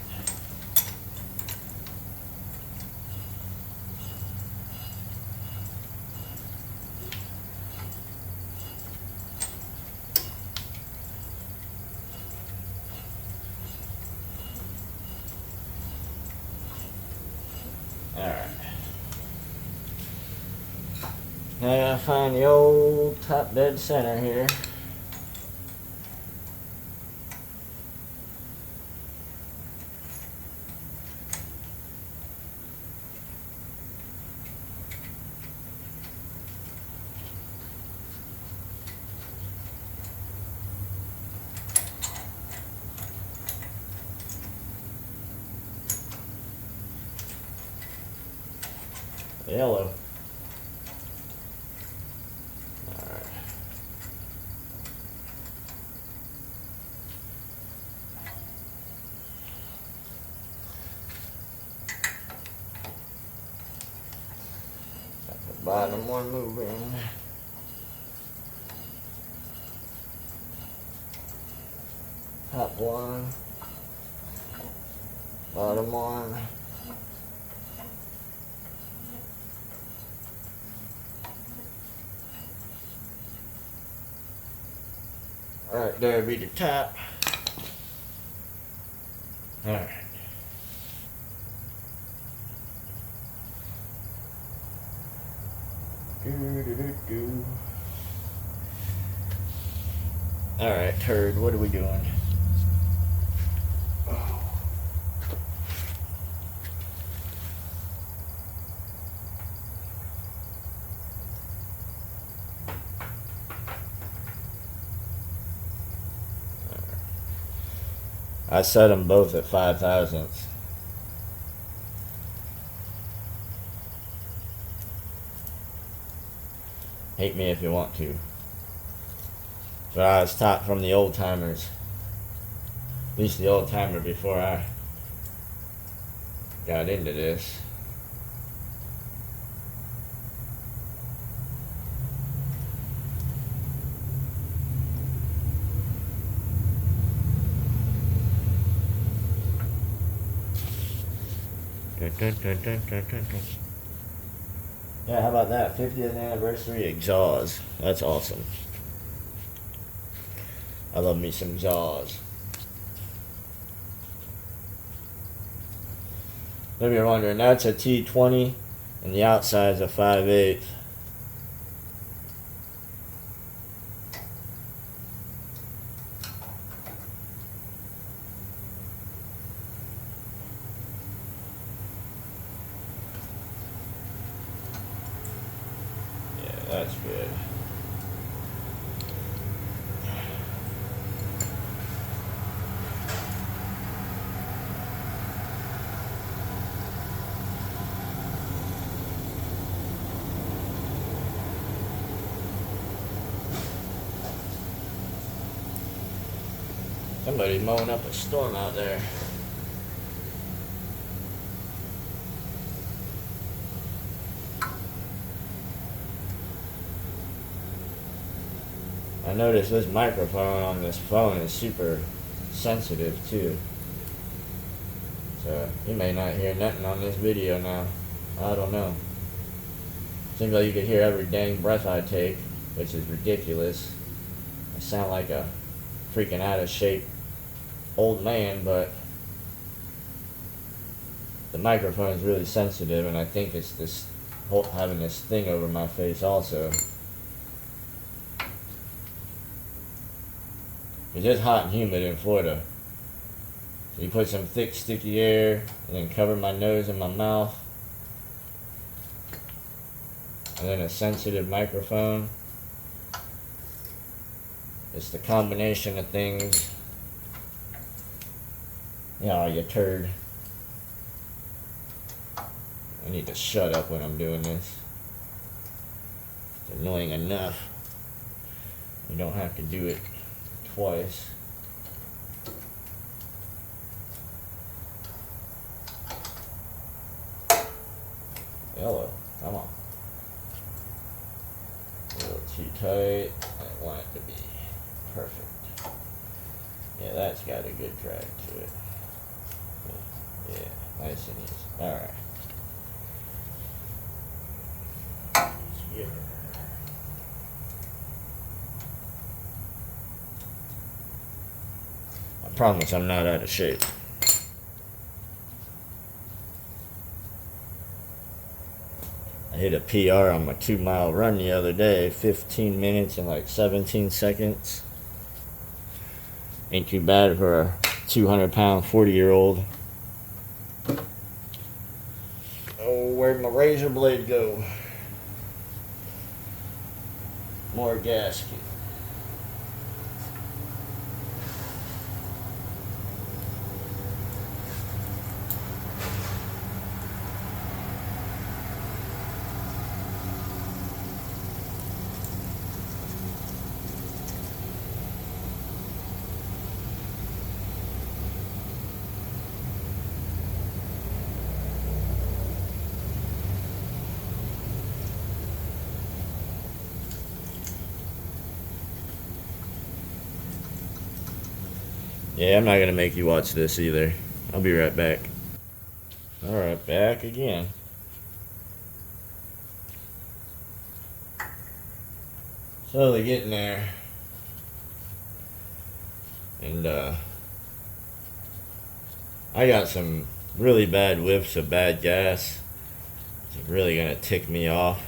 Alright. Now I gotta find the old top dead center here. Yellow. Alright. Got the bottom one moving. Top one. Bottom one. Alright, there'll be the top. Alright. Alright, turd, what are we doing? I set them both at 5 thousandths. Hate me if you want to. But I was taught from the old timers. At least the old timer before I got into this. Yeah, how about that? 50th anniversary exhaust. That's awesome. I love me some exhaust. Maybe you're wondering, that's a T20 and the outside's a 5/8. That's good. Somebody's mowing up a storm out there. I noticed this microphone on this phone is super sensitive too. So you may not hear nothing on this video now. I don't know. Seems like you could hear every dang breath I take, which is ridiculous. I sound like a freaking out of shape old man, but the microphone is really sensitive, and I think it's this whole having this thing over my face also. It's just hot and humid in Florida. So you put some thick, sticky air, and then cover my nose and my mouth, and then a sensitive microphone. It's the combination of things. Yeah, you turd. I need to shut up when I'm doing this. It's annoying enough. You don't have to do it twice. Yellow, come on. A little too tight. I want it to be perfect. Yeah, that's got a good drag to it. Yeah, nice and easy. Alright. Yeah. I promise I'm not out of shape. I hit a PR on my 2-mile run the other day, 15 minutes and like 17 seconds. Ain't too bad for a 200-pound 40-year-old. Oh, where'd my razor blade go? More gasket. Yeah, I'm not going to make you watch this either. I'll be right back. Alright, back again. Slowly getting there. And, I got some really bad whiffs of bad gas. It's really going to tick me off.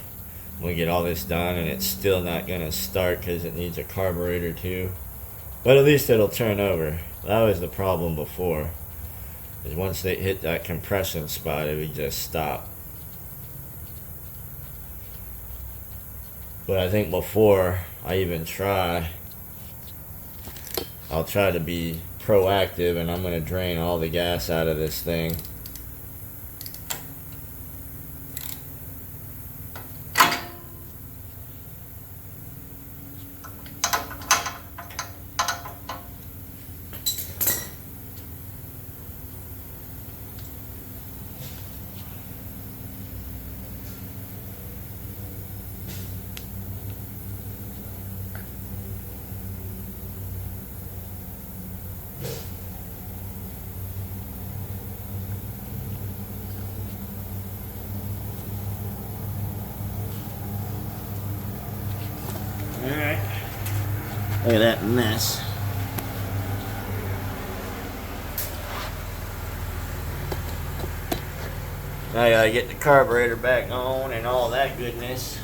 I'm going to get all this done and it's still not going to start because it needs a carburetor too. But at least it'll turn over. That was the problem before. Is once they hit that compression spot, it would just stop. But I think before I even try, I'll try to be proactive and I'm going to drain all the gas out of this thing. Alright. Look at that mess. Now I gotta get the carburetor back on and all that goodness.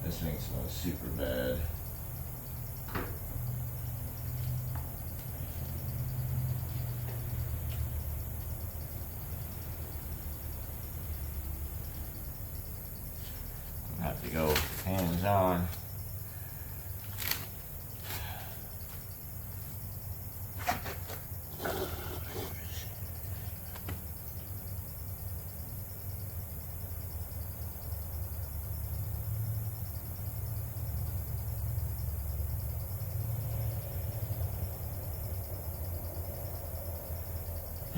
This thing smells super bad. I have to go hands on.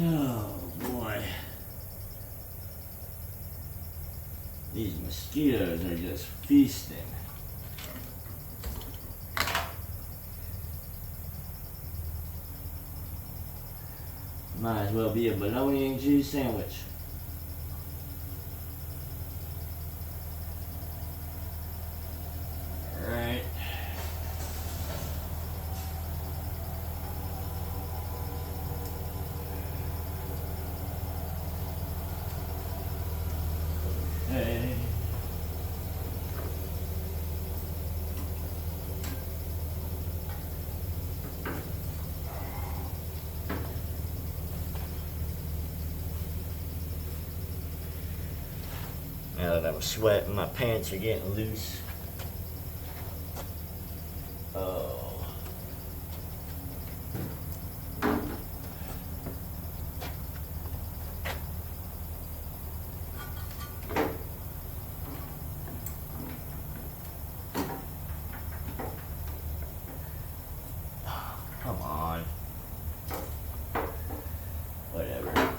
Oh boy. These mosquitoes are just feasting. Might as well be a bologna and cheese sandwich. Alright. Okay. Now that I'm sweating, my pants are getting loose. Oh. Come on. Whatever.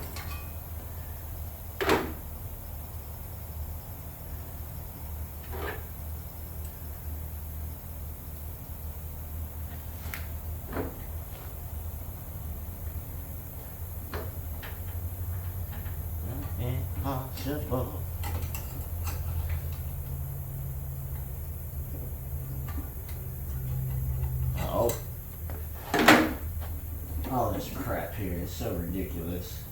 Impossible. Oh. All this crap here is so ridiculous.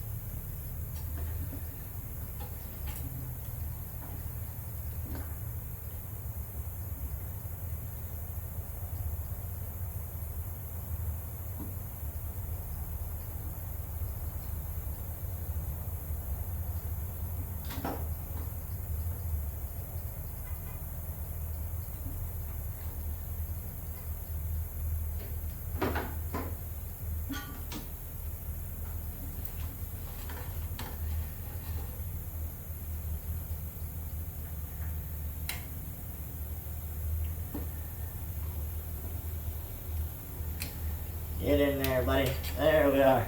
Get in there, buddy. There we are.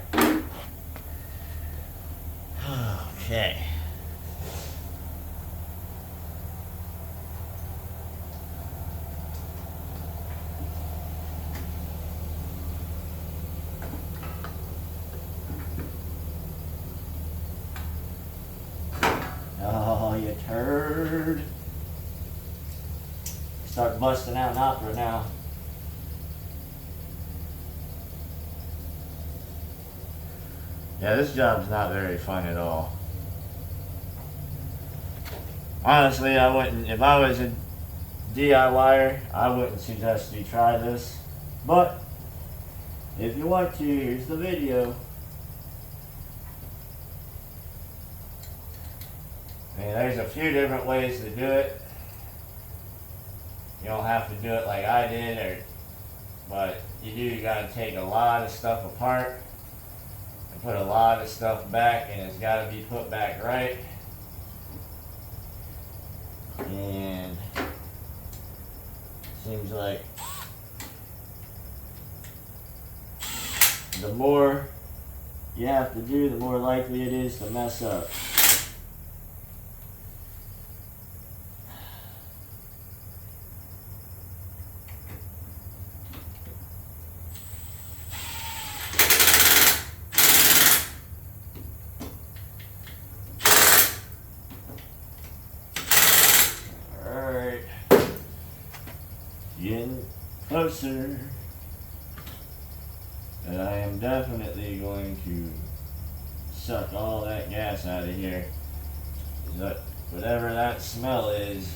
Okay. Oh, you turd. Start busting out an opera now. Yeah, this job's not very fun at all. Honestly, I wouldn't, if I was a DIYer, I wouldn't suggest you try this. But, if you want to, here's the video. I mean, there's a few different ways to do it. You don't have to do it like I did, but you gotta take a lot of stuff apart. Put a lot of stuff back, and it's got to be put back right. And seems like the more you have to do, the more likely it is to mess up. Getting closer, and I am definitely going to suck all that gas out of here. Whatever that smell is,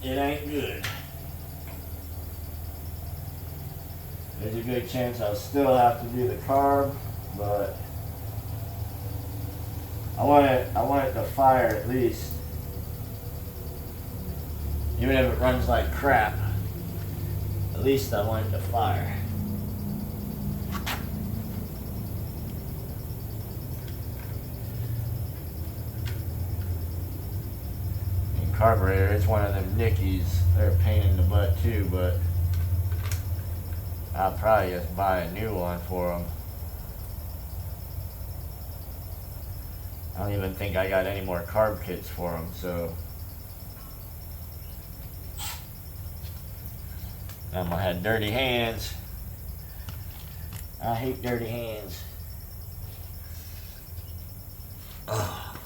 it ain't good. There's a good chance I'll still have to do the carb, but I want it to fire at least. Even if it runs like crap, at least I want it to fire. And carburetor, it's one of them Nickies. They're a pain in the butt too, but I'll probably just buy a new one for them. don't even think I got any more carb kits for them, so I'm gonna have dirty hands. I hate dirty hands. Ugh.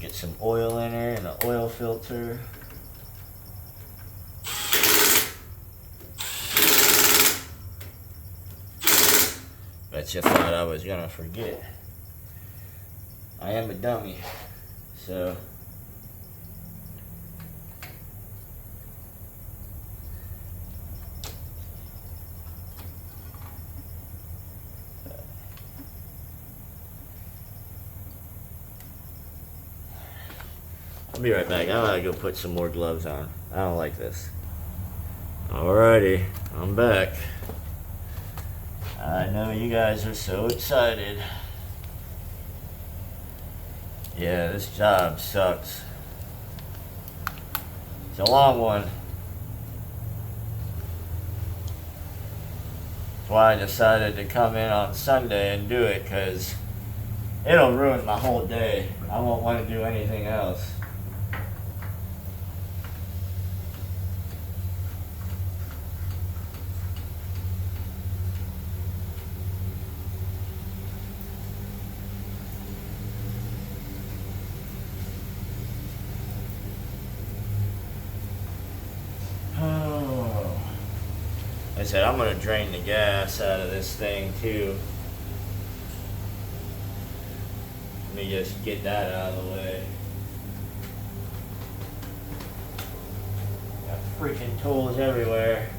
Get some oil in there and an oil filter. Bet you thought I was gonna forget. I am a dummy, so I'll be right back. I gotta go put some more gloves on. I don't like this. Alrighty, I'm back. I know you guys are so excited. Yeah, this job sucks. It's a long one. That's why I decided to come in on Sunday and do it, because it'll ruin my whole day. I won't want to do anything else. Like I said, I'm going to drain the gas out of this thing too. Let me just get that out of the way. Got freaking tools everywhere.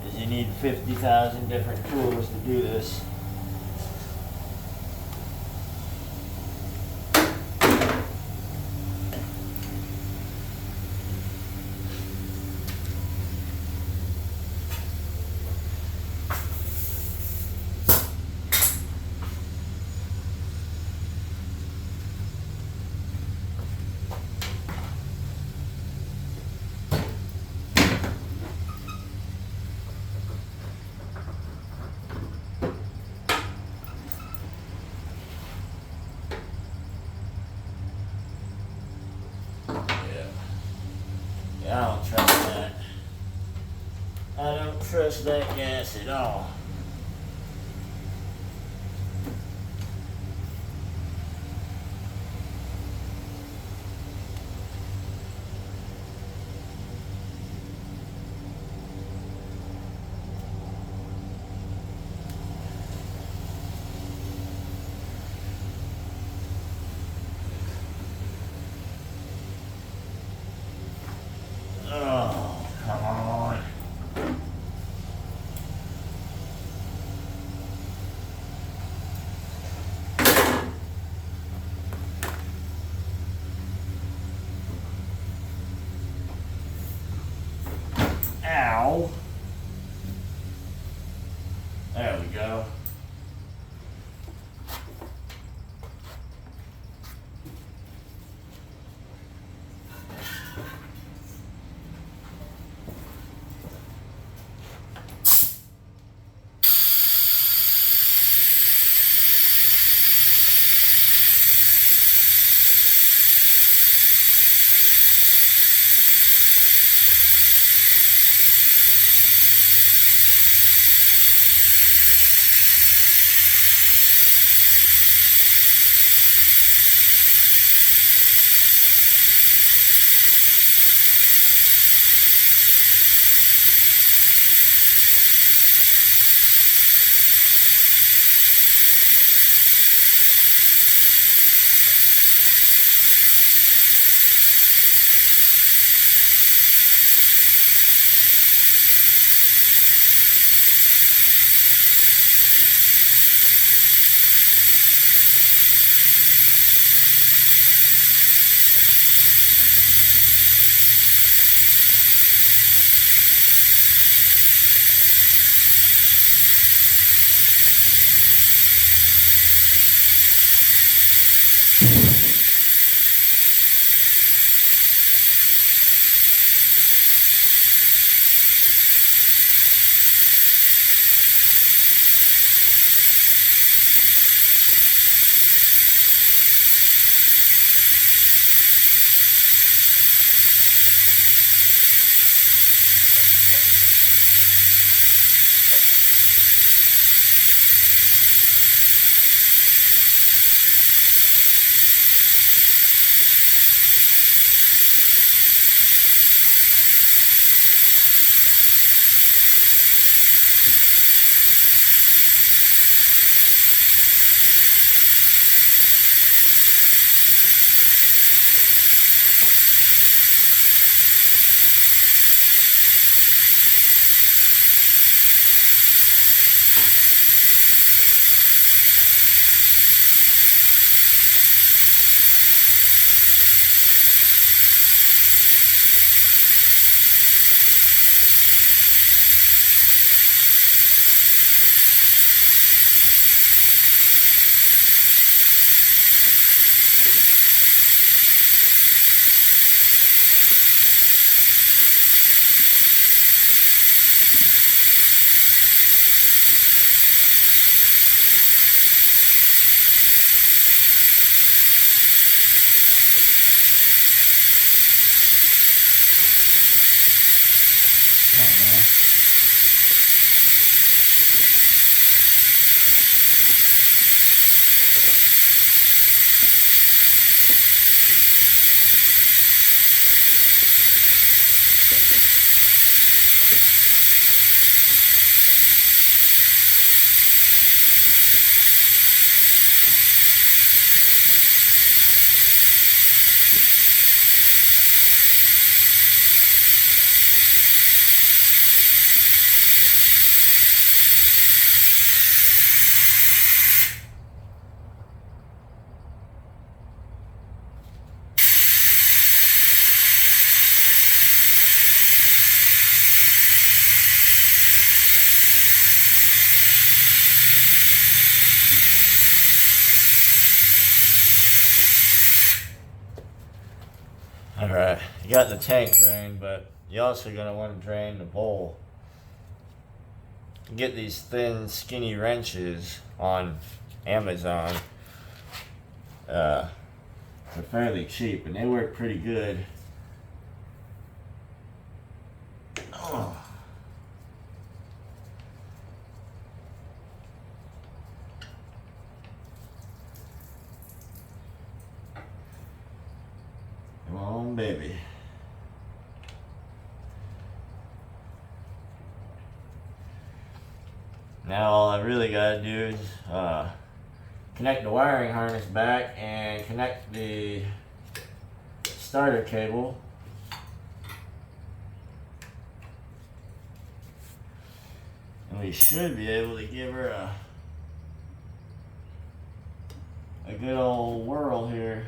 Because you need 50,000 different tools to do this. I don't trust that. I don't trust that gas at all. Oh, come on. Ow. There we go. you got the tank drained, but you're also going to want to drain the bowl. You get these thin, skinny wrenches on Amazon. They're fairly cheap, and they work pretty good. Oh. Come on, baby. Now all I really gotta do is connect the wiring harness back and connect the starter cable. And we should be able to give her a good old whirl here.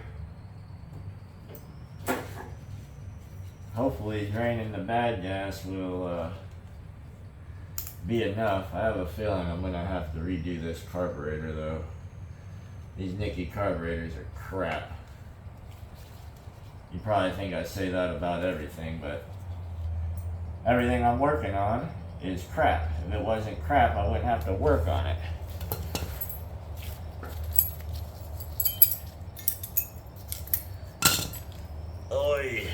Hopefully draining the bad gas will be enough. I have a feeling I'm gonna have to redo this carburetor though. These Nicky carburetors are crap. You probably think I say that about everything, but everything I'm working on is crap. If it wasn't crap, I wouldn't have to work on it. Oy.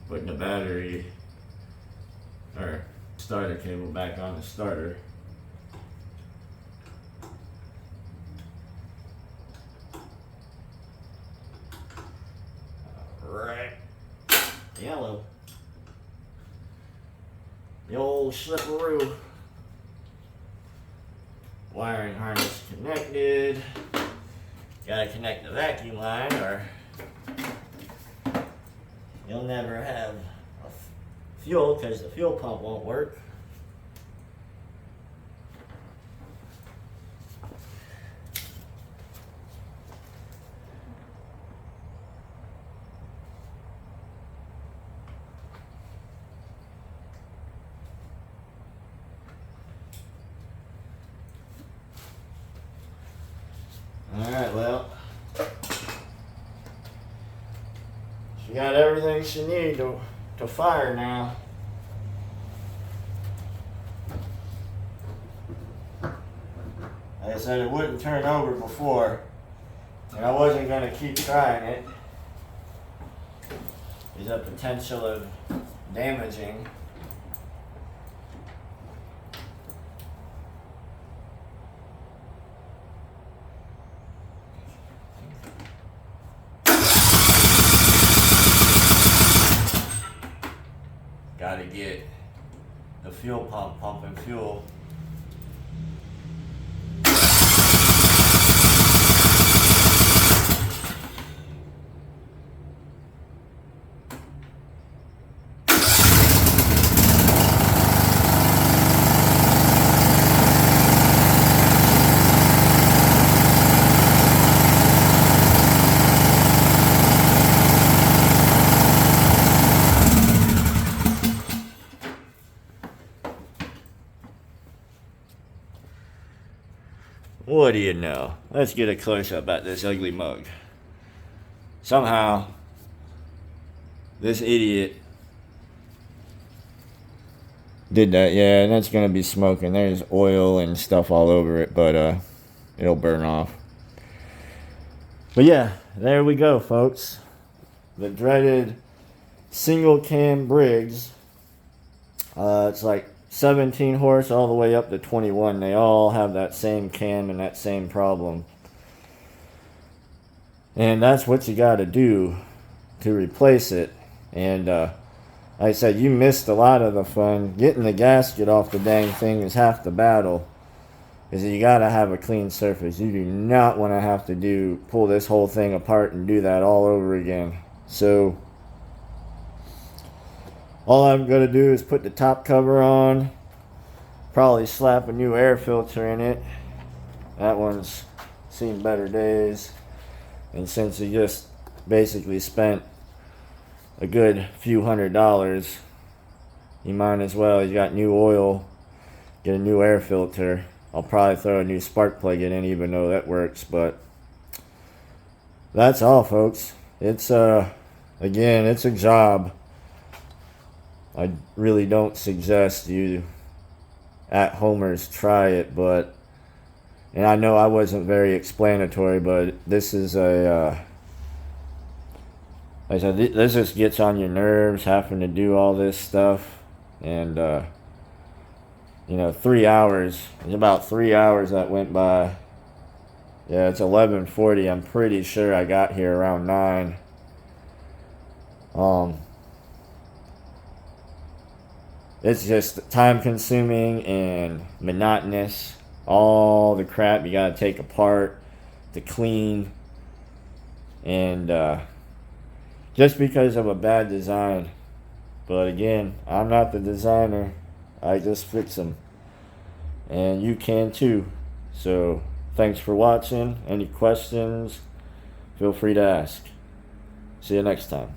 Putting the battery or starter cable back on the starter. Alright. Yellow. The old slipperoo. Wiring harness connected. Gotta connect the vacuum line or you'll never have fuel because the fuel pump won't work. Alright, well, she got everything she needs to fire now. Like I said, it wouldn't turn over before, and I wasn't going to keep trying it. There's a potential of damaging. Got to get the fuel pump pumping fuel. What do you know? Let's get a close-up at this ugly mug. Somehow, this idiot did that. Yeah, and that's going to be smoking. There's oil and stuff all over it, but it'll burn off. But yeah, there we go, folks. The dreaded single cam Briggs. It's like 17 horse all the way up to 21, they all have that same cam and that same problem. And that's what you got to do to replace it. And like I said, you missed a lot of the fun. Getting the gasket off the dang thing is half the battle. Is you got to have a clean surface. You do not want to have to pull this whole thing apart and do that all over again. So all I'm going to do is put the top cover on, probably slap a new air filter in it. That one's seen better days. And since you just basically spent a good few $100s, you might as well. You got new oil, get a new air filter. I'll probably throw a new spark plug in, even though that works. But that's all, folks. It's again, it's a job. I really don't suggest you at-homers try it, but, and I know I wasn't very explanatory, but this is like I said, this just gets on your nerves, having to do all this stuff. And 3 hours, it's about 3 hours that went by. Yeah, it's 11:40. I'm pretty sure I got here around 9. It's just time consuming and monotonous. All the crap you gotta take apart to clean. And just because of a bad design. But again, I'm not the designer. I just fix them. And you can too. So thanks for watching. Any questions, feel free to ask. See you next time.